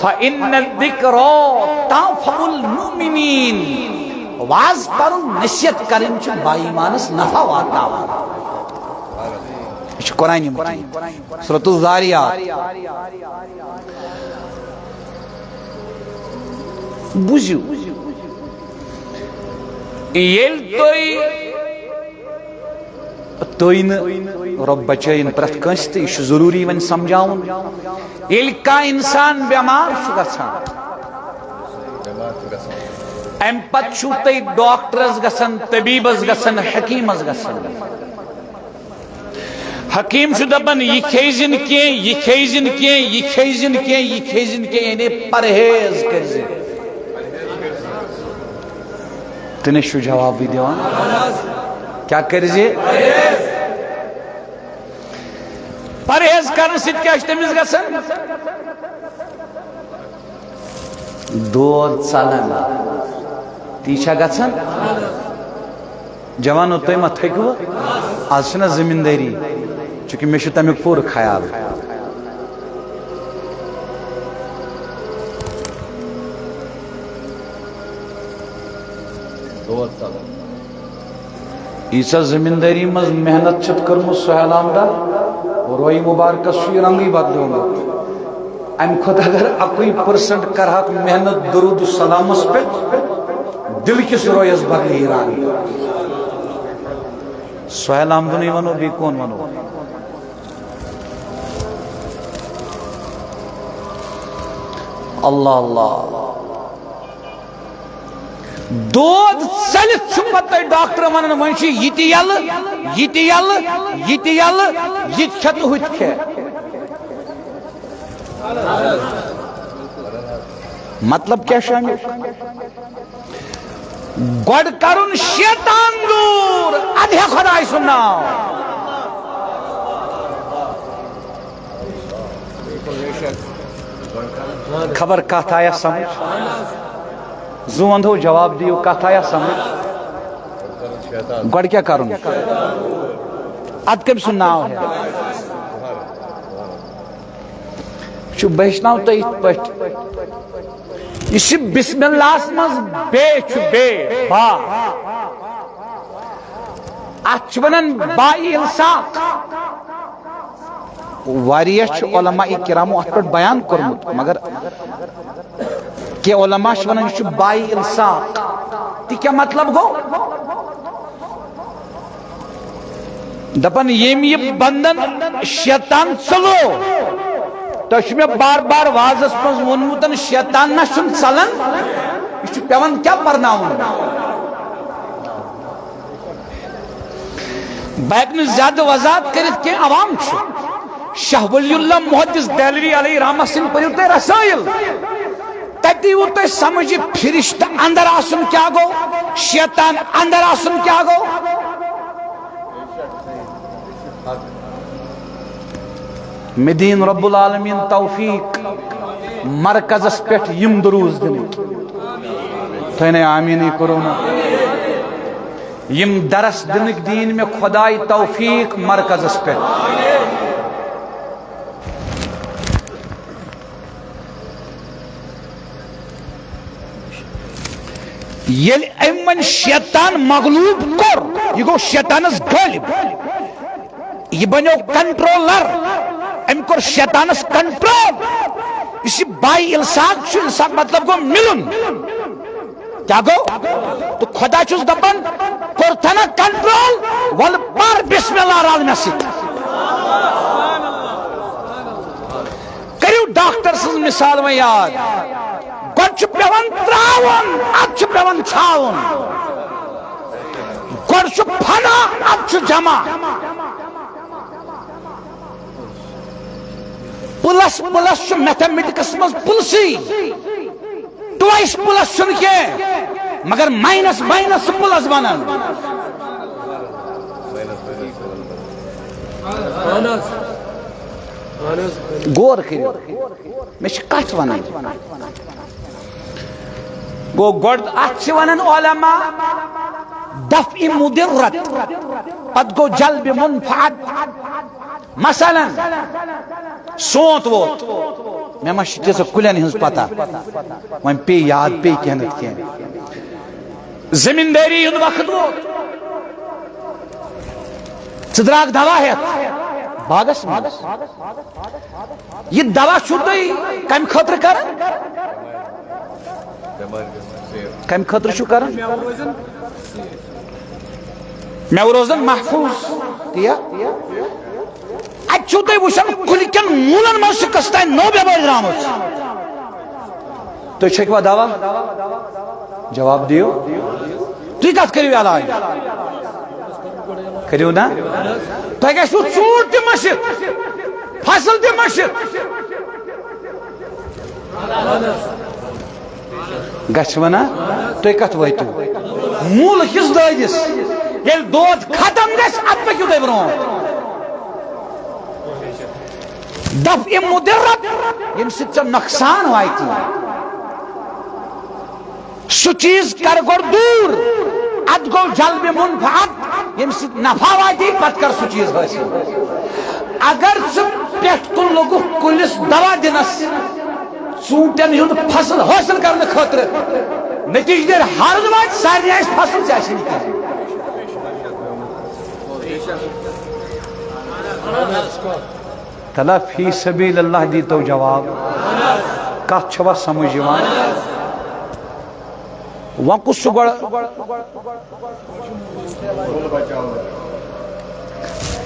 فإن الذکرى تنفع المؤمنین واز پرُن نصیحت کرٕنۍ چھُ با ایمانس نفع واتناوان یہ چھُ قرآنِ مجیٖد سورۃ الذاریات بوٗزِو ییٚلہِ تُہۍ نہٕ رۄب بچٲیِن پرٛٮ۪تھ کٲنٛسہِ تہٕ یہِ چھُ ضروٗری وۄنۍ سمجھاوُن ییٚلہِ کانٛہہ اِنسان بٮ۪مار چھُ گژھان امہِ پتہٕ چھُو تُہۍ ڈاکٹرس گژھان طبیٖبس گژھان حکیٖمس گژھان حکیٖم چھُ دپان یہِ کھیزِ نہٕ کینٛہہ یہِ کھیزِ نہٕ کینٛہہ یہِ کھیزِ نہٕ کینٛہہ یہِ کھیزِ نہٕ کینٛہہ یعنی پرہیز کٔرزِ تُہۍ چھُو جوابٕے دِوان کیا کٔرزِ پرہیز کرنہٕ سۭتۍ کیٛاہ چھُ تٔمِس گژھان دود ژلان تی چھا گژھان جوانو تُہۍ ما تھٔکوٕ آز چھِنہ زٔمیٖندٲری چونکہ مےٚ چھُ تمیُک پوٗرٕ خیال ییٖژاہ زٔمیٖندٲری منٛز محنت چھَتھ کٔرمٕژ سہیل احمدن روی مبارکس چھُ یہِ رنگٕے بدلیومُت امہِ کھۄتہٕ اگر 1% کرہکھ محنت درود السلامس پٮ۪ٹھ دل کِس رویس بدلہِ یہِ رنگ سہیل احمدنٕے ونو بیٚیہِ کون ونو اللہ اللہ دود ژٔلِتھ چھُ پتہٕ تۄہہِ ڈاکٹر ونان وۄنۍ چھُ یہِ تہِ یلہٕ یہِ تہِ یلہٕ یہِ تہِ یلہٕ یہِ تہِ کھے تہٕ ہُہ تہِ کھے مطلب کیا چھُ امیُک گۄڈٕ کرُن شیطان دوٗر اَدٕ ہے خۄداے سُنٛد ناو خبر کتھ آیا سمجھ زٕ ونٛدو جواب دِیِو کتھ آیا سمجھ گۄڈٕ کیٛاہ کرُن ادٕ کٔمۍ سُنٛد ناو ہے چھُ بہٕ ہیٚچھناو تۄہہِ یِتھ پٲٹھۍ یہِ چھِ بسم اللہس منٛز بے چھُ بے با اتھ چھِ ونان با الساق واریاہ چھُ علماء کرامو اتھ پٮ۪ٹھ بیان کوٚرمُت مگر کینٛہہ علماء چھِ ونان یہِ چھُ با الساق تہِ کیٛاہ مطلب گوٚو دپان ییٚمۍ یہِ بنٛدن شیطان ژلو تۄہہِ چھُ مےٚ بار بار وازس منٛز ووٚنمُت شیطان نہ چھُنہٕ ژلان یہِ چھُ پیوان کیٛاہ پرناوُن بہٕ ہٮ۪کہٕ نہٕ زیادٕ وضاحت کٔرِتھ کینٛہہ عوام چھُ شاہ ولی اللہ محدث دہلوی علیہ رحمہ سٕنٛدۍ پٔرِو تُہۍ رسٲیل تتہِ یِیوٕ تۄہہِ سمجھ یہِ فرشتہٕ اندر آسُن کیٛاہ گوٚو شیطان اندر آسُن کیٛاہ گوٚو مےٚ دِیِن رب العالمیٖن توفیٖق مرکزس پٮ۪ٹھ یِم دروٗز دِنٕکۍ تُہۍ نے آمیٖنٕے کوٚرُو نہٕ یِم درس دِنٕکۍ دِیِن مےٚ خۄداے توفیٖق مرکزس پٮ۪ٹھ ییٚلہِ أمۍ وۄنۍ شیطان مغلوٗب کوٚر یہِ گوٚو شیطانس غٲلب یہِ بنیو کنٹرولر أمۍ کوٚر شیطانس کنٹرول یُس یہِ باے الساق چھُ الساق مطلب گوٚو مِلُن کیٛاہ گوٚو تہٕ خۄدا چھُس دپان کوٚرتھنا کنٹرول وَلہٕ پر بسم اللہ رل مےٚ سۭتۍ کٔرِو ڈاکٹر سٕنٛز مثال وۄنۍ یاد گۄڈٕ چھُ پیوان تراوُن ادٕ اب چھ پیوان چھاون گوڑ چھ پھنا اب چھ جمع پلس پلس چھ میتھمیٹکس مز پلسی ٹوائس پلس چھن کی مگر مائنس مائنس پلس بنان غور کریو میں کت ونان گو گوڑ ات ونان علماء دفع مدرت پت گو جلب منفعت مثلا سونت ووت میں ما تیس کلین ہز پتہ وہن پی یاد پی کی نت کی زمینداری ہند وقت ووت ژدراک دوا ہیت باغس مز یہ دوا چھو تھی کم خطر کران کم خطر چھو کران میو روزن محفوظ کیا اچھو تھی وشن کلکن مولن من شکستین نو بیمار درامت تو چھکوا دوا جواب دیو تو کت کریو علاج کریو نا تو گھو ژوٗنٛٹھ تہِ مٔشِتھ فصل تہِ مٔشِتھ گژھِ ونا تُہۍ کتھ وٲتِو موٗل حصہٕ دٲدِس ییٚلہِ دود ختم گژھِ ادٕ پٔکِو تُہۍ برٛونٛٹھ دفع مدرت ییٚمہِ سۭتۍ ژےٚ نۄقصان واتی سُہ چیٖز کر گۄڈٕ دوٗر اد گو جلب منفعت ییٚمہِ سۭتۍ نفع واتی پتہٕ کر سُہ چیٖز حٲصِل اگر ژٕ پٮ۪ٹھ کُن لوگُکھ کُلِس دوا دِنس ژوٗنٛٹھٮ۪ن ہُنٛد فصل حٲصِل کرنہٕ خٲطرٕ نتیجہٕ نیرِ ہرُد واتہِ سارنٕے آسہِ فصل ژےٚ آسہِ نہٕ کینٛہہ تلا فی سبیل اللہ دیتو جواب کتھ چھوا سمجھ یوان وہاں کچھ سگڑ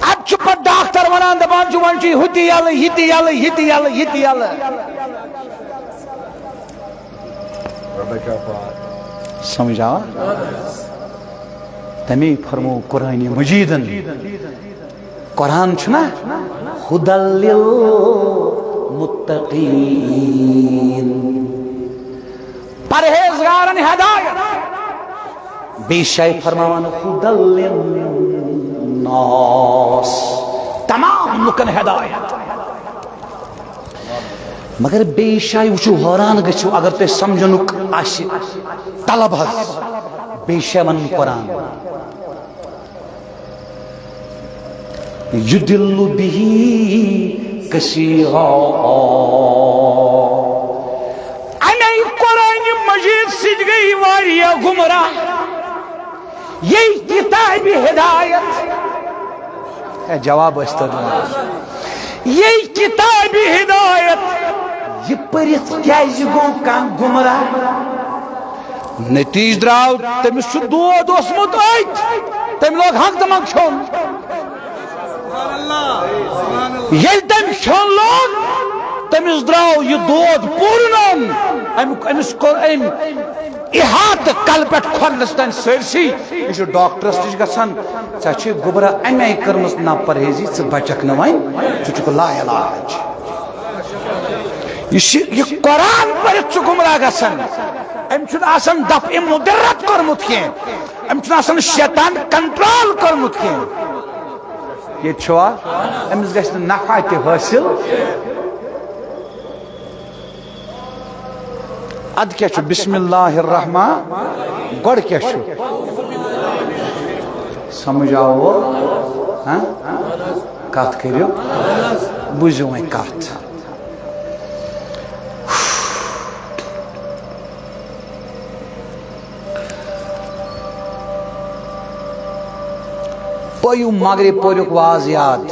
اب چھپا ڈاکٹر ونان دبان چھو وانچی ہتی یل ہتی یل ہتی یل ہتی یل سمجھا تمی فرمو قرآن مجیدن قرآن چھنا ہدل للمتقین پرہیزگارن ہدایت بے شائی فرماوان ہدل للناس تمام لکن ہدایت مگر بے شائی وچو حیران گچھو اگر تے سمجھنک آشی طلب حض بے شائی من قرآن یدل بھی کثیرا امی قرآن مجید سج گئی واریا گمراہ یہی کتاب ہدایت جواب استدلال یہی کتاب ہدایت یہ پرت کیازِ گو کان گمراہ نتیج دراو تمس چھ دود اوسمت ات تم لوگ حق دمک چھون یل تم چھون لوگ تمس دراو یہ دود پورنن امس کور ام احاط کل پٹ کھولس تن سرسی یہ ڈاکٹرس نش گژھان ژےٚ چھِ گوبرا امی کٔرمٕژ نا پرہیزی ژٕ بچکھ نہٕ وۄنۍ ژٕ چھُکھ لا علاج یہ قرآن پرت چھُ گمراہ گژھان ام چھُنہٕ آسان دفع مدرت کوٚرمُت کینٛہہ ام چھُنہٕ آسان شیطان کنٹرول کوٚرمُت کینٛہہ یہ چھوا امس گژھِ نہٕ نفع تہِ حٲصِل اد کیا چھو بسم اللہ الرحمن گوڑ کیا چھو سمجھاو کات کریو بوزیو میں کات پویو مغرب پوریوک واز یاد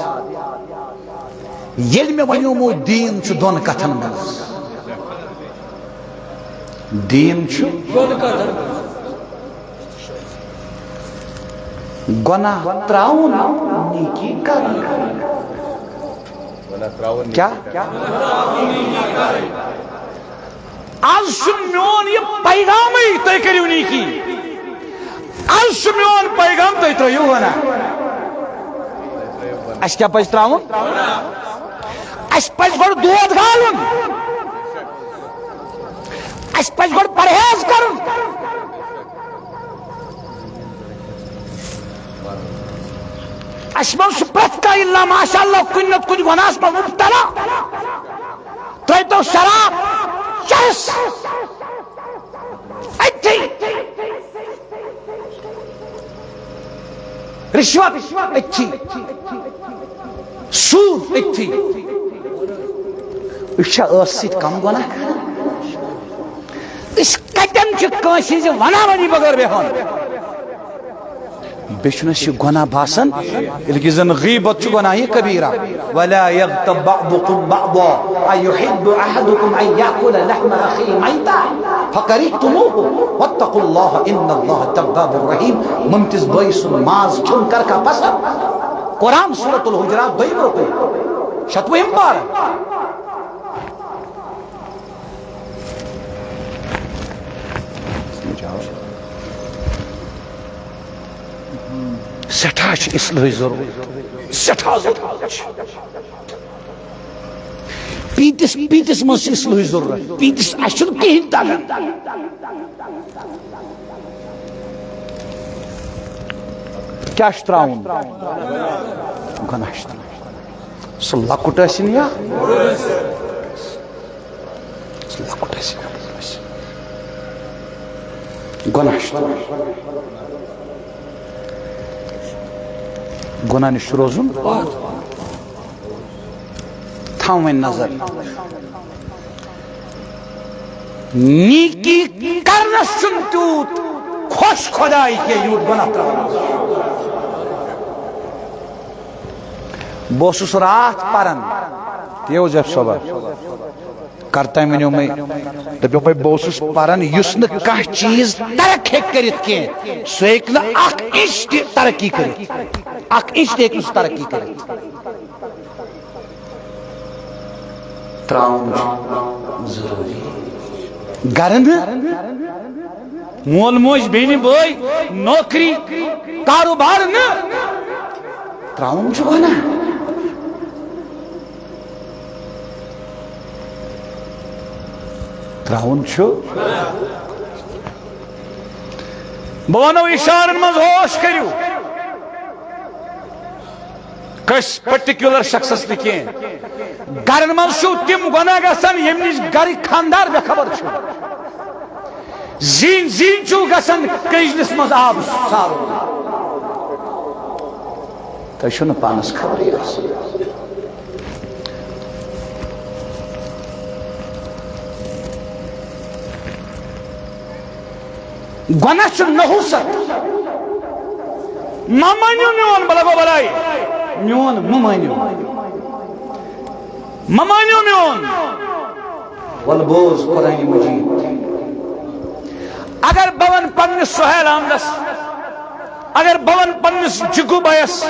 یل میں ونیو مو دین چھو دون کتھن مز دین چھو گناہ تراؤن نیکی کرن کیا آج میون یہ پیغام تھی کرو نیکی آج میون پیغام تھی ترو ونان اس کیا پز تراؤن اس پز گوڑ دود گالن اس پز گوڑ پرہیز کرن اس من پرت کا اللہ ماشاء اللہ کن نت کن گناس من مبتلا ترائی تو شراب چرس اتھی رشوت اتھی سود اتھی اس سیت کم گناہ اس قدم چھ کانسی سے ونا ونی بغیر بہن بیشنس یہ گناہ باسن لیکن زن غیبت چھ گناہ کبیرہ ولا یغتب بعضکم بعضا ایحب احدکم ان یاکل لحم اخیہ میتا فکریہتموہ واتقوا اللہ ان اللہ تواب الرحیم ممتاز بھائی سن ماز چھن کر کا پسند قرآن سورۃ الحجرات 2 رکو 7 پارہ سٹھا اصلاحی ضرورت سٹھا ضرورت پیتس مز اصلاحی ضرورت پیتس اشن کہین تگن کیا تراؤن گناہ سہ لکٹ ٲسِن یا لکٹ ٲسِن گناہ گناہ نش روزن تھاون نظر نیکی کرنس چن تیوت خوش خدائی کے یوت گناہ تراؤن بوسس رات پرن تیو جب صبح کرتا ونیو میں دپیو بھائی بوسس پرن یس نہ کانٛہہ چیز ترک ہیک کرت کی سہ ہیک نہ اکھ انچ تہ ترقی کرت اکھ انچ تہ ہیک نہ ترقی کرت تراؤن ضروری گرن مول موج بین بھائی نوکری کاروبار نہ تراؤن چھ گناہ تراؤن چھو بونو اشارن مز ہوش کریو کس پرٹیکولر شخصس نکین گرن مز چھو تم گناہ گسن یم نش گر خاندار بے خبر چھو زین زین چھو گسن کجنس مز آب سارو تو چھو پانس خبری آس گناہ چھ نحوست ممانیو میون بلگو بلائی میون ممانیو ممانیو میون والبوز قرآن مجید اگر بون پنس سہیل آمدس اگر bone Pence Jaggu bias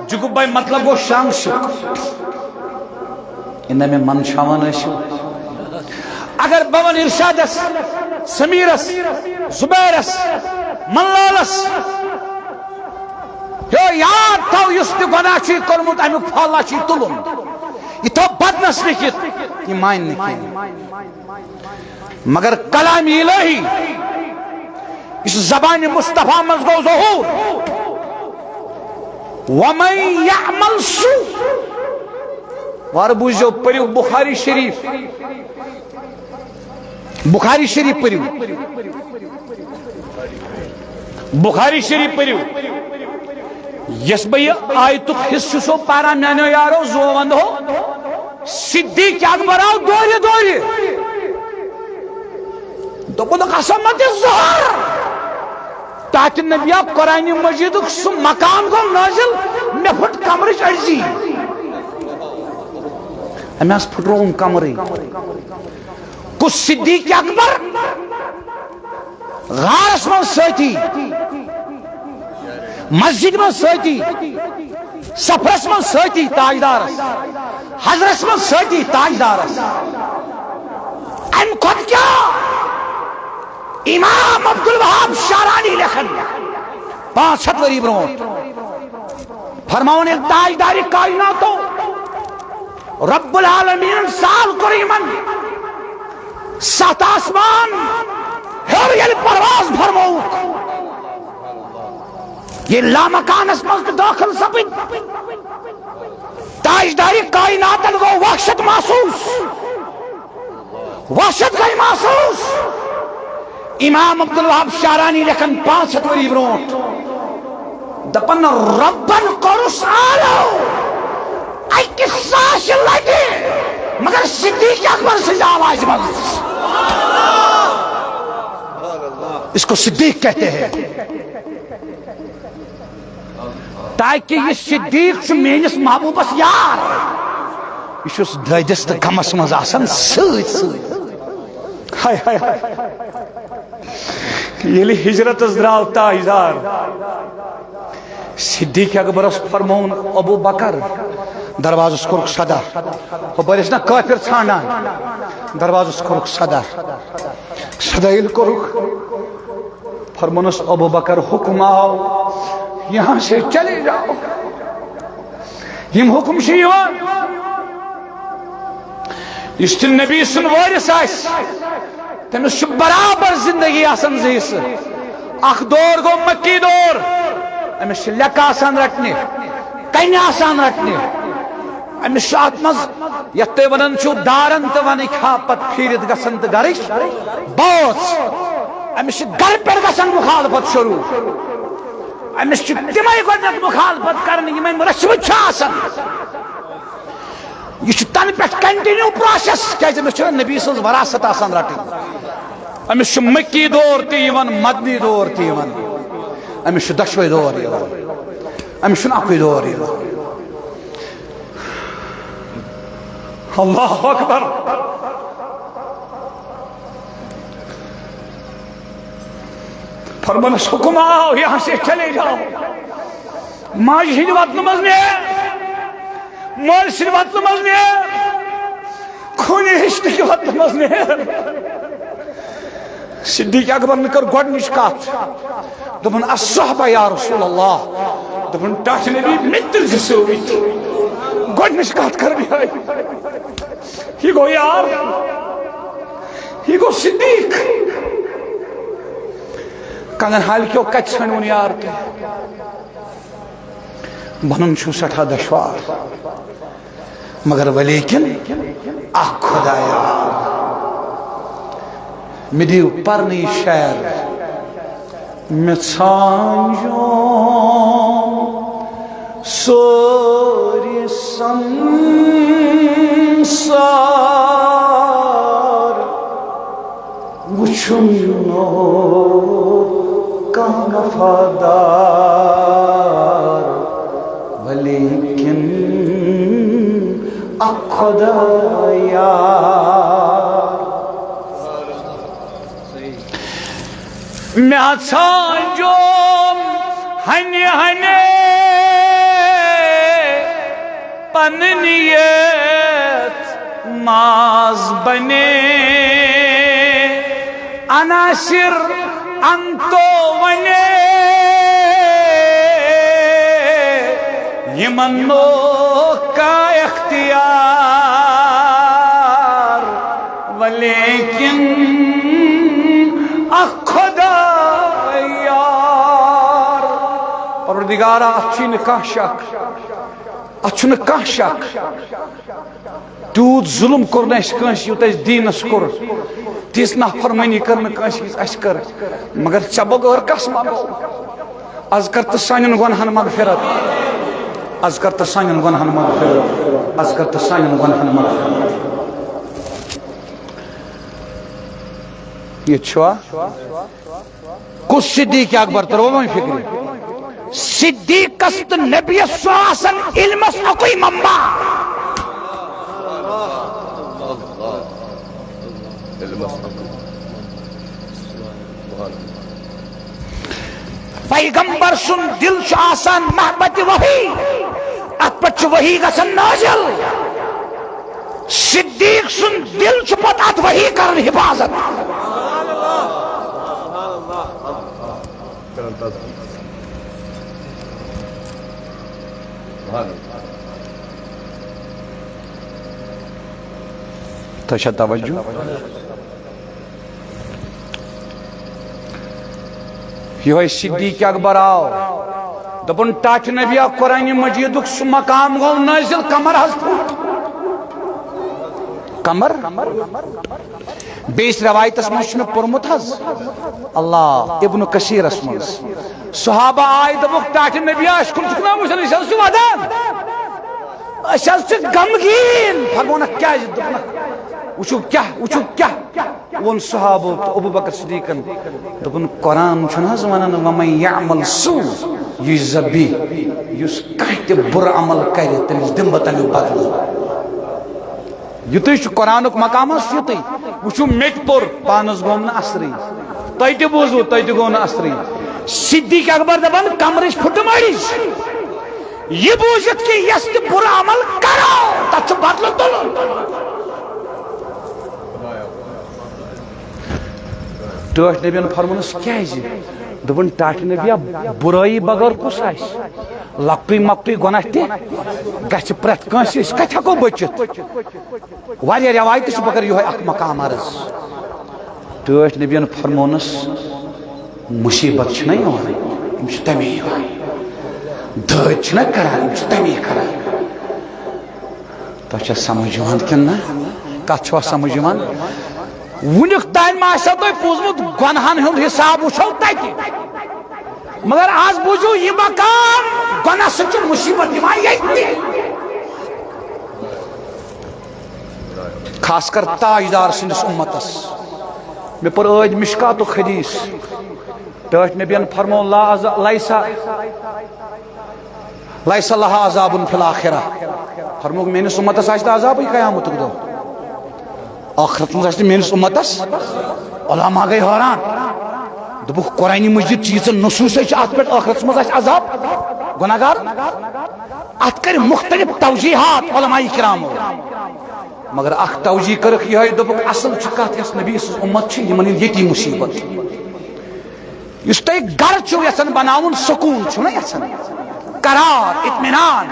Jaggu by مطلب وہ شام شک انہیں میں من شاوان ایشو اگر بون ارشادس سمیرس زبیرس ملالس یاد تھو اس تہ گناہ چھ کورمت امیک پھل چھ تلن یہ تھو بدنس لکھت یہ مان مگر کلام الہی اس زبان مصطفیٰ مز گو ظہور ومن یعمل سوء وار بوجھو پریو بخاری شریف بخاری شریف پریو بخاری شریف پریو یس بھئی آیت حصہ سو پارا میانو یارو زو وند ہو صدیق اکبر آو دوری دوری دو قسم مت ظہر تاکہ نبی قرآن مجید سو مقام کو نازل میں پھٹ کمرچ ارزی ہمیں اس پھٹ رہوں کمری کس صدیق اکبر غارس من سیتی مسجد من سیتی سفرس من سیتی تاجدارس حضرس من سیتی تاجدارس ام خود کیا امام عبدالوہاب شارانی لکھن 500 وری برونٹ فرماؤن ایک تاجداری کائناتو رب العالمین سال قریمن 7 آسمان ہر یل پرواز فرماؤ یہ لامکان اسمت داخل سپد تاجداری کائنات کو وحشت محسوس وحشت گئی محسوس امام عبدالوہاب شارانی لکھن 500 وری برونٹ دپن ربن قرص آلو ایک ساش لگے مگر صدیق اکبر سے آواز ملس اس کو صدیق کہتے ہیں تاکہ یہ صدیق سے میانس محبوبس یار یہ اس دردس تو غمس مز آسان سۭتۍ سۭتۍ ہائے ہائے ہائے ییٚلہِ ہجرتس درٛاو تاجدار صدیق اکبرس فرمون ابو بکر دروازس کورُکھ صدا ہُپٲرۍ ٲسۍ نا کٲفر ژھانڈان دروازس کورُکھ صدا صدا ییٚلہِ کورُکھ فرمونس ابو بکر حکم آو یہاں سے چلے جاؤ یم حکم چھ یوان یس تہ نبی سن وارث آس تمس چھ برابر زندگی آسان زیس اخ دور گو مکی دور امس چھ لیکھ آسان رٹنہ کنہ آسان رٹنہ امس چھ ات مز یتھ تُہۍ ونان چھو دارن تہ ونک ہا پتہ پھیرت گژھان تہ گرچ بوژ امس چھ گر پٮ۪ٹھ گژھان مخالفت شروع امس چھ تمے گۄڈنیٚتھ مخالفت کرن یم رچھمت چھ آسان یہ چھ تن پٮ۪ٹھ کنٹینیو پروسیس کیازِ امس چھ نبی سٕنٛز وراثت آسان رٹن امس چھ مکی دور تہ یوان مدنی دور تہ یوان امس چھ دۄشوے دور یوان امس چھُنہٕ اکُے دور یوان اللہ اکبر فرمانس حکم آو یہاں سے چلے جاؤ ماج ہند وطن مز نے مول سن وطن مز نے خونی ہشت کی وطن مز نے صدیق اکبر نے کر گۄڈنِچ کتھ دوٚپُن الصحبہ یا رسول اللہ دوٚپُن ٹاٹھ نبی متر زِ سۭتۍ گۄڈنِچ کتھ کر بہٕ یہ گو یار یہ گو صدیق کنگن حال کیوں کچھ ژھنون یار تہ بنن چھو سٹھا دشوار مگر ولیکن اخ خدایا مے دیو پرنی شعر مے ژھانجو سوری سنسار وچھن نو کان وفادار ولیکن خدایا میں ژھانجو ہنہِ ہنہِ پننیت ماز بنے عناصر انتو ونے یمن نو کا اختیار ولیکن خدا یار پروردگارا اچھی نکاح شک اچھو نکاح شک تیوت ظلم کرنا اس کنس یوت اس دینس کر تیس نافرمانی کرنا کنس اس کر مگر چبو غیر کس مانو از کرت سانن گناہن مغفرت از کرت سانن گناہن مغفرت از کرت سانن گناہن مغفرت یہ چھوا کس صدیق اکبر تر وہ فکر صدیق کست نبی سواسن علمس اکوی ممبا پیغمبر سن دل چھ آسان محبت وحی ات پچ وحی گسن نازل صدیق سن دل چھ پت ات وحی کرن حفاظت تھا توجہ یہ صدیق اکبر آو دپن ٹاٹ نبیا قرآن مجید سہ مقام گو نازل کمر حض پھوٹ کمر بیس روایتس مجھ میں پرمت حض اللہ ابن کثیر اسمن صحابہ آئی دپک ٹاٹ نبیا اشکر چکنا مجھے اشل سے ودان اشل سے غمگین فرمونا کیا وچو کیا ون صحابہ ابو بکر صدیقن دپن قرآن چھناز ونان ومن یعمل سوء یجزبی یس کہت بر عمل کرے تمس دم بتن بدل یتھ قرآنک مقام یت وچو میٹ پور پانس گوم نا اثری تہ تہ بوزو تہ تہ گو نا اثری صدیق اکبر دپان کمرش پھٹ مڑش یہ بوزت کہ یس تہ بر عمل کرو تتھ بدل تلن ٹاٹھ نبی فرمونس کیازِ دپن ٹاٹھ نبیا برائی بغیر کس آس لکٹی مکٹی گناہ تہ گژھِ پرٛٮ۪تھ کٲنٛسہِ أسۍ کتہِ ہٮ۪کو بٔچِتھ واریاہ روایتہِ چھِ مگر یِہوے اکھ مقام عرض ٹاٹھ نبیَن فرمونس مصیبت چھنہ یِوان یِم چھِ تمی یِوان دٲدۍ چھِنہ کران یِم چھِ تمی کران تۄہہِ چھا سمجھ یِوان کِنہٕ نہ کتھ چھوا سمجھ یِوان ونیُک تانۍ ما آسیو تۄہہِ بوٗزمُت گۄنہن ہُنٛد حساب وٕچھو تتہِ مگر آز بوٗزِو یہِ مقام گۄناہ سۭتۍ چھِ مصیبت یِوان ییٚتہِ خاص کر تاجدار سٕنٛدِس اُمتس مےٚ پوٚر ٲدۍ مشکاتُک حدیث ٹاٹھ نبیَن فرمو لیسا لہا عذاب فی الآخرہ فرموک میٲنِس اُمتس آسہِ نہٕ عذابٕے قیامتُک دۄہ آخرت مز میٲنِس اُمتس علماء گئی حٲران دوٚپُکھ قرآنِ مجید چیٖژٕ نصوٗصے چھِ اتھ پٮ۪ٹھ ٲخرتس منٛز آسہِ عذاب گۄناہ گار اتھ کٔرۍ مختلف توجیحات علماء کرامو مگر اکھ توجیح کٔرٕکھ یِہوٚے دوٚپُکھ اصل چھِ کتھ یۄس نبی سٕنٛز اُمت چھِ یِمن ہِنٛدۍ ییٚتی مصیبت یُس تۄہہِ گرٕ چھُو یژھان بناوُن سکوٗن چھُو نا یژھان قرار اطمینان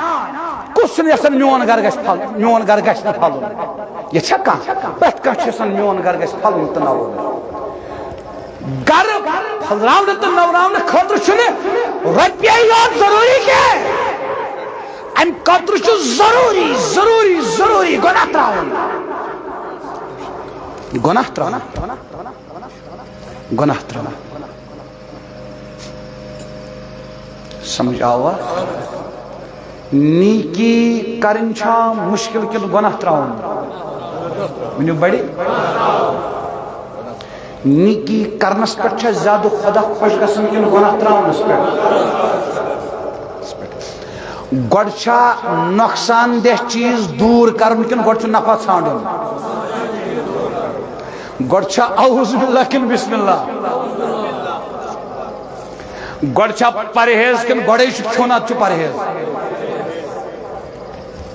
کُس چھُنہٕ یژھان میون گرٕ گژھِ پھلُن میون گرٕ گژھِ نہٕ پھلُن یژھا کانٛہہ پرٛٮ۪تھ کانٛہہ چھُ یژھان میون گرٕ گژھِ پھلُن تہٕ نوُن گرٕ پھلراونہٕ تہٕ نوراونہٕ خٲطرٕ چھُنہٕ رۄپیے یوت ضروٗری کینٛہہ امہِ خٲطرٕ چھُ ضروٗری ضروٗری ضروٗری گۄناہ تراوُن گۄناہ تراوُن گۄناہ تراوُن سمجھ آوا نیکی کرن چھا مشکل کن گناہ تراؤن ونیو بڑی نیکی کرنس پر چھا زیادہ خدا خوش گسن کن گناہ تراؤنس پر گوڑ چھا نقصان دہ چیز دور کرن کن گوڑ چھا نفع ژھانڈن گوڑ چھا اعوذ باللہ کن بسم اللہ گوڑ چھا پرہیز کن گوڑے کھونات چھو پرہیز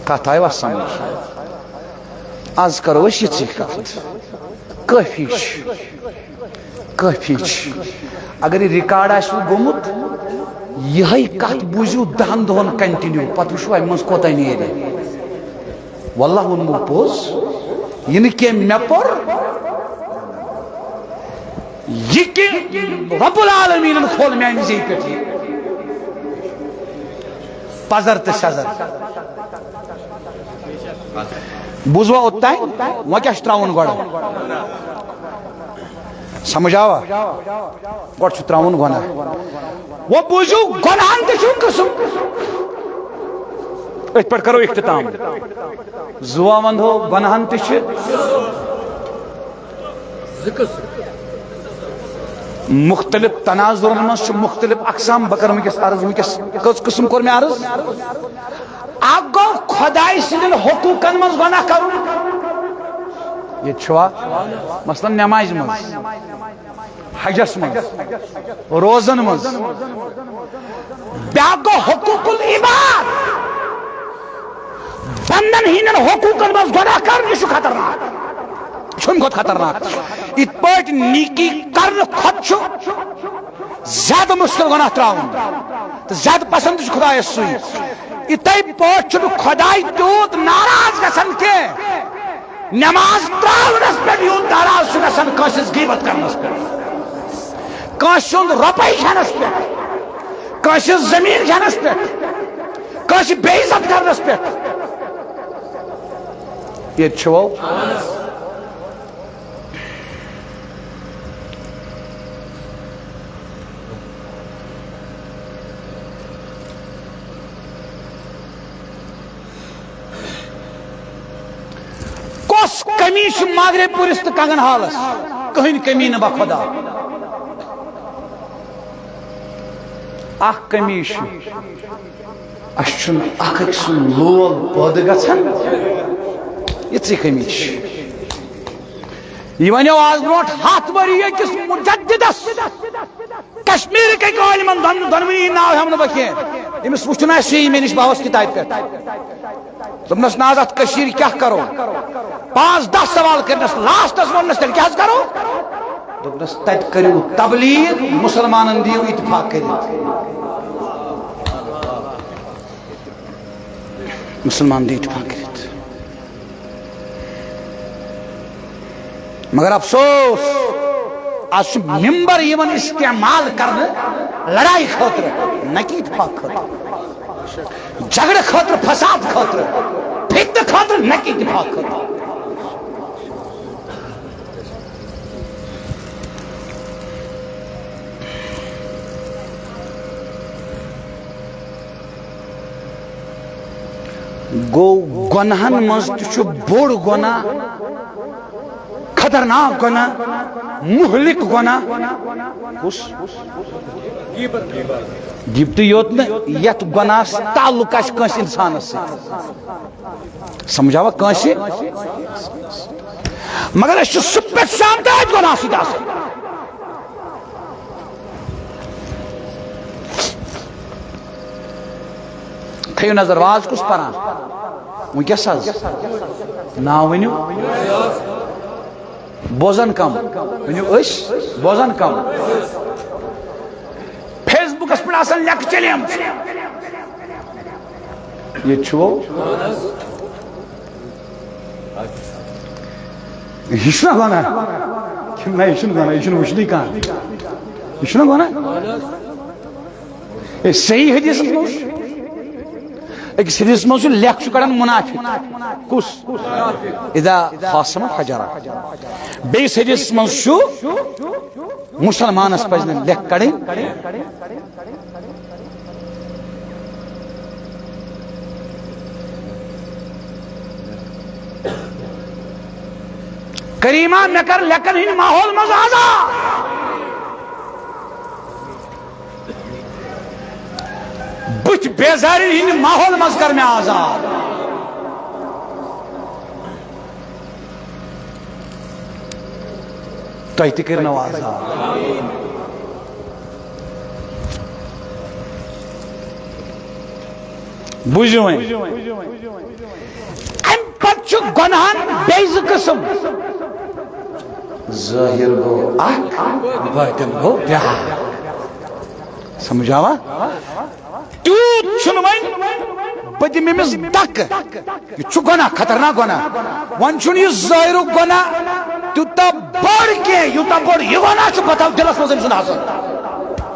کتھ آئی سمجھ آز کرو أسۍ یِژٕے کتھ کٲفی چھِ اگر یہ ریکارڈ آسوٕ گوٚمُت یِہے کتھ بوٗزِو 10 دۄہن کنٹِنیو پتہٕ وٕچھو امہِ منٛز کوتاہ نیرِ واللہ ووٚنمو پوٚز یہِ نہٕ کینٛہہ مےٚ پوٚر یہ کہ رب العالمین کھول میانہِ زیٚیہِ پٮ۪ٹھ یہِ پزر تہٕ شزر بوٗزوا اوٚتام وۄنۍ کیٛاہ چھُ تراوُن گۄڈٕ سمجھ آوا گۄڈٕ چھُ تراوُن گۄناہ وۄنۍ بوٗزِو گۄناہن تہِ چھُ قٕسم أتھۍ پٮ۪ٹھ کرو اختتام زُوا ونٛدو گۄناہن تہِ چھِ مختلف تناظرن مز مختلف اقسام بہ کر ونکس عرض ونکس کس قسم کور میں عرض اکھ گو خدائی سندن حقوقن مز گناہ کرن یہ چھوا مثلا نماز مز حجس مز روزن مز بیاکھ گو حقوق العباد بندن ہندن حقوقن مز گناہ کرن یہ خطرناک چھن کھت خطرناک ات پٲٹھۍ نیکی کرن کھۄتہٕ چھُ زیادٕ مشکل گناہ تراوُن تہٕ زیادٕ پسند چھُ خدایس سُے اتھے پٲٹھۍ چھُنہٕ خداے تیوٗت ناراض گژھان کینٛہہ نماز تراونس پہ یون دراز چھ گژھان کٲنٛسہِ غیبت کرنس پہ کٲنٛسہِ ہُنٛد رۄپے کھٮ۪نس پہ کٲنٛسہِ زمیٖن کھٮ۪نس پہ کٲنٛسہِ بے عزت کرنس پہ ییٚتہِ چھُو کس کمی چھ مغرب پورس تو کنگن حالس کہین کمی نہ بخدا اخ کمی اچھن اخ سن لول پود گژھان یہ کمی یہ ونو آز برونٹ ہاتھ وری أکِس مجددس کشمیر کے عالمن دونونی ناو ہم بکین امس وچھن آسہِ مے نش باوس کتاب پہ دپنس ناز ات کشیر کیا کرو 5-10 سوال کرنس لاسٹس ونس تیل کیا کرو دپنس تت کرو تبلیغ مسلمانن دیو اتفاق کرت مسلمان دی اتفاق کرت مگر افسوس آج ممبر یمن استعمال کرنے لڑائی خاطر نہ کہ اتفاق خاطر جھگڑے خاطر فساد خاطر فتنہ خاطر نہ کہ اتفاق خاطر گو گناہن مز تہ بوڑ گناہ خطرناک گناہ مہلک گناہ کس غیبت یوت نا یت گناہس تعلق آس کٲنٛسہِ انسانس سۭتۍ سمجھاوا کٲنٛسہِ مگر أسۍ چھِ صبح پٮ۪ٹھ شام تام أتھۍ گناہ سۭتۍ آسان تھٲیِو نظر واز کُس پران وٕنکٮ۪س حظ ناو ؤنِو بوزان کم ؤنِو أسۍ بوزان کم فیس بُکس پٮ۪ٹھ آسان لیکھہٕ چلیمژ ییٚتہِ چھُو یہِ چھُنا گۄناہ نہ یہِ چھُنہٕ گۄناہ یہِ چھُنہٕ وٕچھنٕے کانٛہہ یہِ چھُنا گۄناہ صحیح حدیثس منٛز أکِس حدیثس منٛز چھُ لیکھ چھُ کڑان منافق کُس اذا خاصم حجرا بیٚیِس حدیثس منٛز چھُ مسلمانس پزِ نہٕ لیکھ کڑٕنۍ کریمہ مےٚ کر لیکن ہٕنٛدۍ ماحول منٛز آزاد بُتھ بیزاری ہٕنٛدۍ ماحول منٛز کر مےٚ آزاد تۄہہِ تہِ کٔرنو آزاد بوٗزِو وۄنۍ امہِ پتہٕ چھُ گۄنہن بیٚیہِ زٕ قٕسم ظٲہِر گوٚو اکھ باطن گوٚو بیٛاکھ سمجھاوا تیوٗت چھُنہٕ وۄنۍ بہٕ دِمہٕ أمِس دکہٕ یہِ چھُ گۄناہ خطرناک گۄناہ وۄنۍ چھُنہٕ یہِ ظٲہِرُک گۄناہ تیوٗتاہ بوٚڑ کینٛہہ یوٗتاہ بوٚڑ یہِ گۄناہ چھُ پتہ دِلس منٛز أمۍ سُنٛد آسان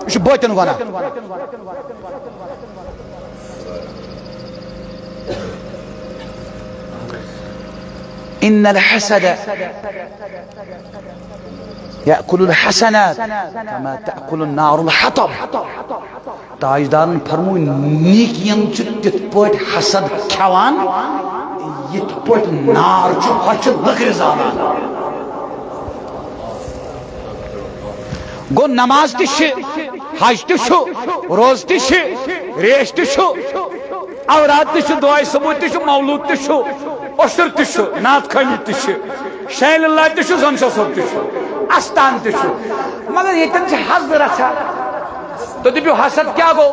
یہِ چھُ باطن گۄناہ إن الحسد يأكل الحسنات كما تأكل النار الحطب تاجدارن فرمو نیکین چھ تِتھ پٲٹھۍ حسد کھٮ۪وان یِتھ پٲٹھۍ نار چھُ ہۄچھِ لٔکرِ زالان گوٚو نماز تہِ چھِ حج تہِ چھُ روزٕ تہِ چھِ ریش تہِ چھُ اورات تہِ چھُ دُعاے صبح تہِ چھُ مولوٗد تہِ چھُ اشر تہِ چھُ نعت خٲنی تہِ چھِ شیل اللہ تہِ چھُ زن شاہ صٲب تہِ چھُ استان تہِ چھُ مگر ییٚتٮ۪ن چھِ حسد رژھان تُہۍ دٔپِو حسد کیٛاہ گوٚو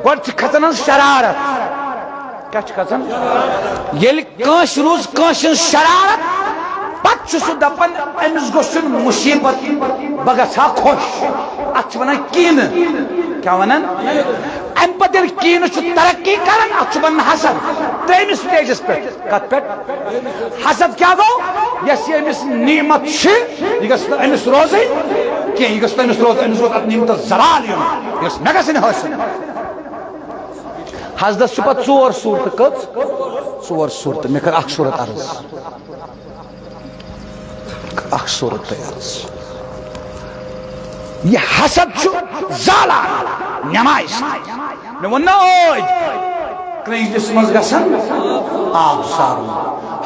گۄڈٕ چھِ کھژان حظ شرارت کیٛاہ چھِ کھژان ییٚلہِ کٲنٛسہِ روٗز کٲنٛسہِ ہٕنٛز شرارت پتہٕ چھُ سُہ دپان أمِس گوٚژھ مُصیبت بہٕ گژھٕ ہا خۄش اتھ چھِ ونان کینہٕ کیا ونان ام پتہ کین ترقی کران اتھ بن حسد تریمس سٹیجس پہ کت پہ حسد کیا گو یس امس نعمت یہ گھس امس روزی کی یہ گھس امس روز ات نعمت زلال یہ گھس مے گھن حاصل حسدس چھ پتہ ژور صورت کٔژ ژور صورت مے کر اکھ صورت عرض اکھ صورت تہ عرض یہ حسد چھ زالان نمائش میں وننا کرنجلس مز گژھن آب سارن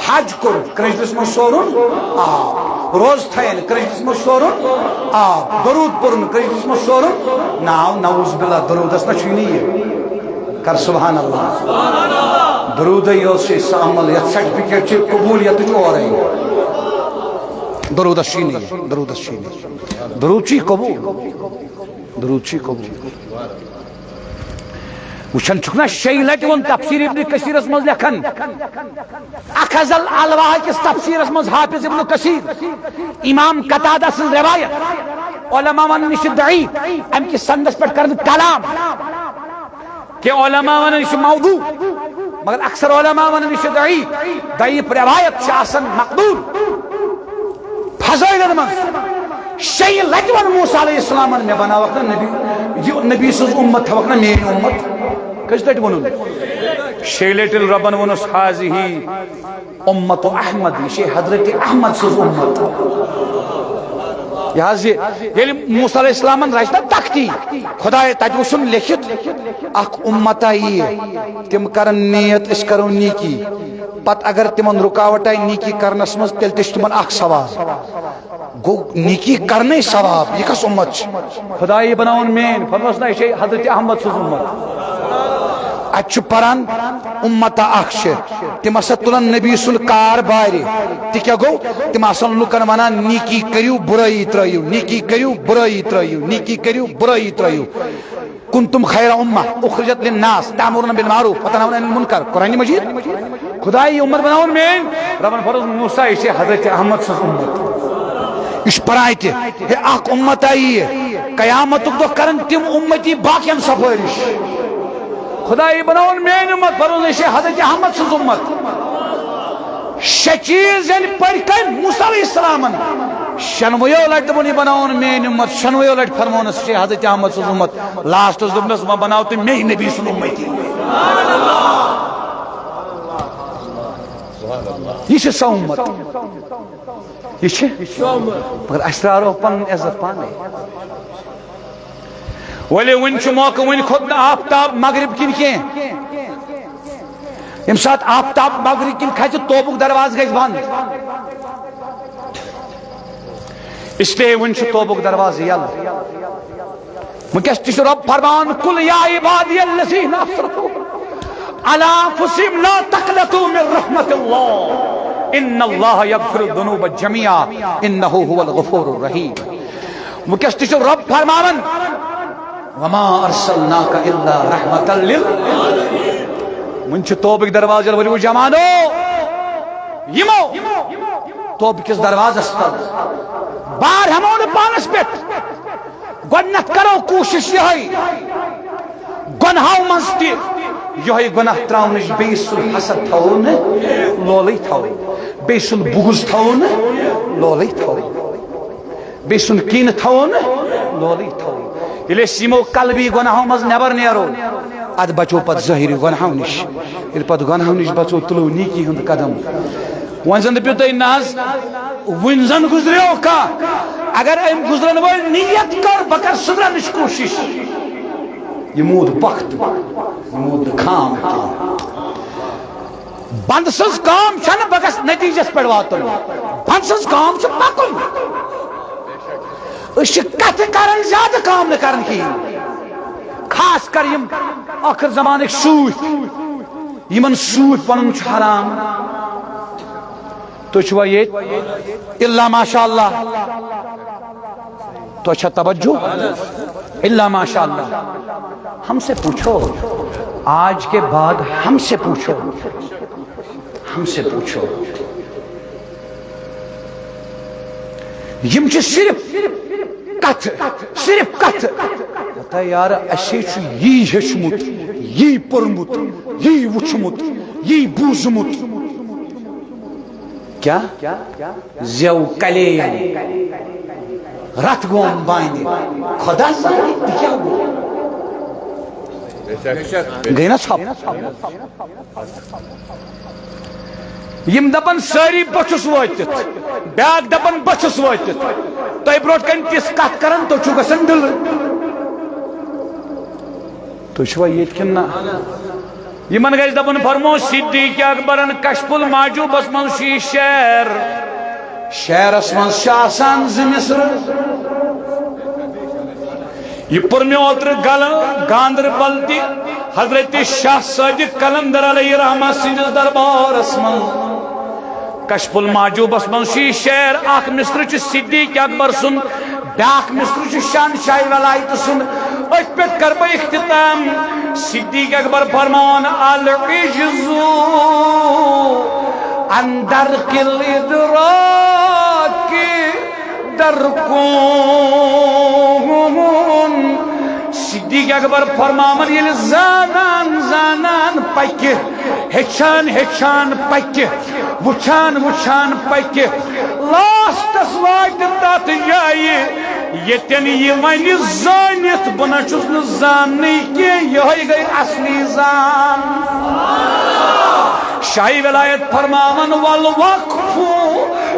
حج کور کرنجلس مز سورن آب روز تھین کرنجلس مز سورن آب درود پرن کرنجلس مز سورن ناو نعوذ باللہ درودس نہ چھنی یہ کر سبحان اللہ درود یہ سہ عمل یت سرٹیفکیٹ چھ قبولیت اور درودس چھنی درودس چھنی درود چھ قبول درود چھ قبول وچھن چھکنا شیء لٹ ون تفسیر ابن کثیر مز لکھن اخذ الالواح کس تفسیر مز حافظ ابن کثیر امام قتادہ سن روایت علماء ون نش ضعیف ام کی سندس پر کرن کلام کہ علماء ون نش موضوع مگر اکثر علماء ون نش ضعیف روایت شاسن مقبول فضائل من شیء لٹ ون موسی علیہ السلام میں بنا وقت نبی سز امت وقت میری امت کس لٹ ونن شیء لٹ ربن ونس حاضی امت احمد یہ حضرت احمد سز امت یہ موسی علیہ السلام رچ تختی خدا تت وچھن لکھت اخ امت آئی تم کرن نیت اس کرو نیکی پت اگر تمن رکاوٹ آئی نیکی کرنس مز تیل تش تمن اخ ثواب گو نیکی کرنے ثواب یہ کس امت خدا یہ بناون مین فرمس نہ یہ حضرت احمد سز امت اچھ پران امت اخش تم ہسا تلن نبی سن کار باری تہ کیا گو تم آسن لکن ونان نیکی کریو برائی ترائیو نیکی کریو برائی ترائیو نیکی کریو برائی ترائیو کنتم خیر امہ اخرجت للناس تأمرون بالمعروف وتنهون عن المنکر قرآن مجید خدای امت بناون مین ربن فرض موسی یہ حضرت احمد سن امت اس پرائت ہے اخ امت آئی قیامت دہ کرن تم امتی باقین سفارش خدا یہ بناون مین امت فرض یہ حضرت احمد سن امت شچیز یعنی پڑھ کر موسی علیہ السلام شنویو لٹ بنی بناون مین امت شنویو لٹ فرمونس یہ حضرت احمد سن امت لاسٹ دبنس ما بناو تو میں نبی سن امتی یہ سو امت یہ مگر اسرارو پن عزت پانے ولی ون موقع ون خود آفتاب مغرب کن کی یم سات آفتاب مغرب کن کھچ توبک دروازہ گژھِ بند اس لیے ون توبک دروازہ یل ونکس تہ رب فرمان قل یا عبادی الذین اسرفوا علی انفسہم لا تقنطوا من رحمت اللہ ان اللہ یغفر الذنوب جميعا انہ هو الغفور الرحیم ونکس تہ رب فرمان وما ارسلناک الا رحمتا للعالمین من توبک دروازہ ورو جمانو یمو توبکس دروازس تل بار ہمون پانس پہ گنت کرو کوشش یہ گناہو مز تہ گناہ تراؤنچ بیس سن حسد تھو لولی تھو بیس سن بغض تھو لولی تھو بیس سن کین تھو لولی تھو یل یمو قلبی گناہو مز نبر نیرو اد بچو پت ظاہری گناہو نش یل پت گناہو نش بچو تلو نیکی ہند قدم ون زن دپیو تھی ناز ون زن گزریو کا اگر ام گزرن ول نیت کر بکر سدرنچ کوشش یہ مود بخت یہ مود خام بند سز کام چھن بگس نتیجس پہ واتن بند سز کام چھ پکن اس کت کرن زیادہ کام نہ کرن کی خاص کر یم آخر زمانک سوت یمن سوت پنن چھ حرام تو چھوا یہ الا ماشاء اللہ تو اچھا توجہ الا ماشاء اللہ ہم سے پوچھو آج کے بعد ہم سے پوچھو ہم سے پوچھو یم چھ صرف کت دپتا یار اسی چھ یہ ہیچمت یہ پورمت یہ وچھمت یہ بوزمت کیا زیو کلیم رت گوم باندھ خدا زانہ کیا گو گئی نا چھپ یم دپن ساری بچس واتت بیاکھ دپن بچس واتت تہ بروٹ کن تس کت کران تو چھو گژھان دل تو چھوا یت کن نا یمن گژھِ دپن فرمو صدیق اکبرن کشف المحجوبس من چھ شعر شعرس من چھ آسان زٕ مصر یہ پور میں اوتر گاندربل تہ حضرت شاہ صادق قلندر علیہ رحمہ سندس دربارس من کشف المحجوبس من چھ شعر اخ مصر چھ صدیق اکبر سن بیاکھ مصر چھ شہنشاہ ولایت سن ات پہ کر بہ اختتام صدیق اکبر فرمان العجز عن درک الادراک درکون صدیق اکبر فرماون یل زانان زانان پکہ ہچان ہچان پکہ وچھان وچھان پکہ لاسٹس وات تات جائے یتن یہ ون زانت بہ نچس ن زاننے کی یہ گئی اصلی زان شاہی ولایت فرماون والوقف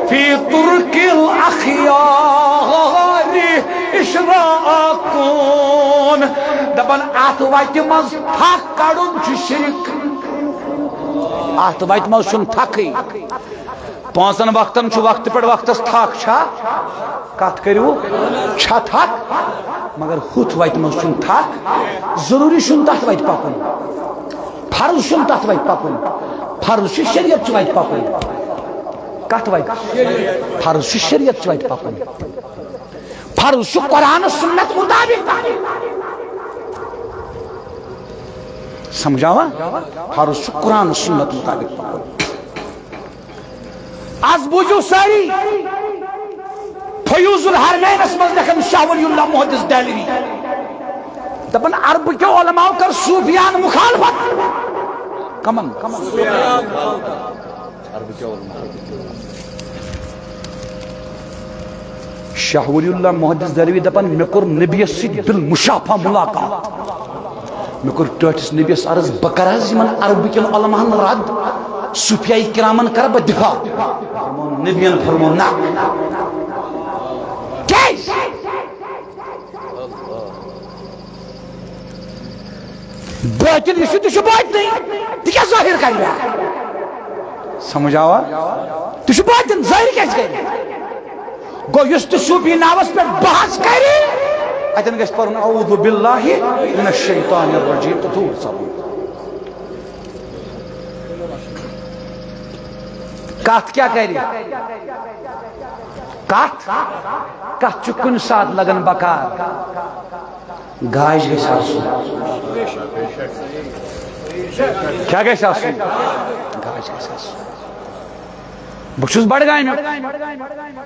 فی ترک الاخیار اشراقون دپن ات وتہ مز تھک کڑن چھ شرک ات وتہ مز چھن تھکے پانچن وقتن چھ وقت پہ وقتس تھک چھا کت کرو چھا تھک مگر ہتھ وتہ مز چھن تھک ضروری چھن تتھ وتہ پکن فرض چھن تتھ وتہ پکن فرض چھ شریعت چھ وتہ پکن کت وتہ فرض چھ شریعت چھ وتہ پکن فرض چھ قرآن سنت مطابق سمجھاوا فرض چھ قرآن سنت مطابق پکن از بوجو ساری فیوز الحرمین اسمز لکھن شاہ ولی اللہ محدث دہلوی دپن عرب کے علماء کر صوفیان مخالفت کمن شاہ ولی اللہ محدث دہلوی دپن مے کور نبیس سۭتۍ بالمشافہ ملاقات مے کور ٹٲٹھس نبیس عرض بہ کر حظ یمن عرب کٮ۪ن علماہن رد صوفیاء کرامن کر بہ دفاع نبیین فرمو نا باطل یہ تہ باطل تہ ظاہر کر سمجھ آوا تہ باطل ظاہر کر گو یس تہ صوفی ناوس پہ بحث کر اتن گژھِ پرن اعوذ باللہ من الشیطان الرجیم تو دور سب کت کیا کری کت چھ کن سات لگن بکار گاش گژھِ آسُن کیا گژھِ آسُن گاش گژھِ آسُن بہٕ چھُس بڈگامہِ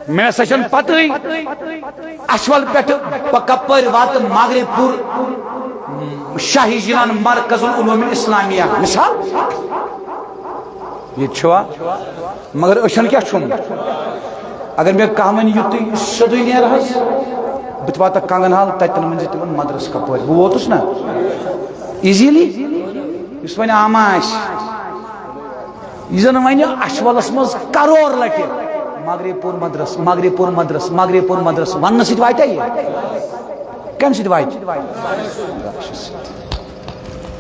مےٚ ہسا چھنہٕ پتہٕے اشول پٮ۪ٹھٕ بہٕ کپٲرۍ واتہٕ مغرب پور شاہی جنان مرکز العلوم الاسلامیہ مثال یہ چھوا مگر أچھن کیا چھُم اگر مےٚ کانٛہہ وَنہِ یُتُے سیوٚدُے نیرٕ حظ بہٕ تہِ واتہٕ کنگن حال تتٮ۪ن ؤنۍ زِ تِمن مدرس کپٲرۍ بہٕ ووتُس نا ایٖزیلی یُس وۄنۍ آما آسہِ یہ زن ون اشولس مز کرور لٹہ مغرب پور مدرس مغرب پور مدرس مغرب پور مدرس ون ست واتہ یہ کم ست واتہ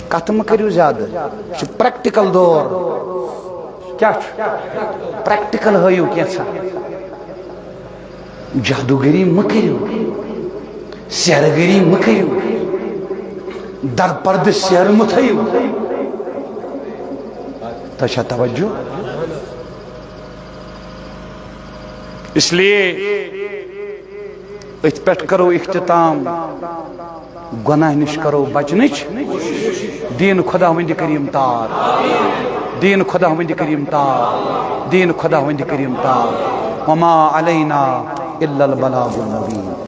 کت مہ کرو زیادہ پریکٹیکل دور کیا پریکٹیکل ہیو کینسا جادوگری مہ کرو سحرگری مہ کرو در پرد سحر مہ تھیو تشا توجہ اس لیے ات پہ کرو اختتام گناہ نش کرو بچنچ دین خدا وند کریم تار دین خدا وند کریم تار دین خدا وند کریم تار وما علینا الا البلاغ المبین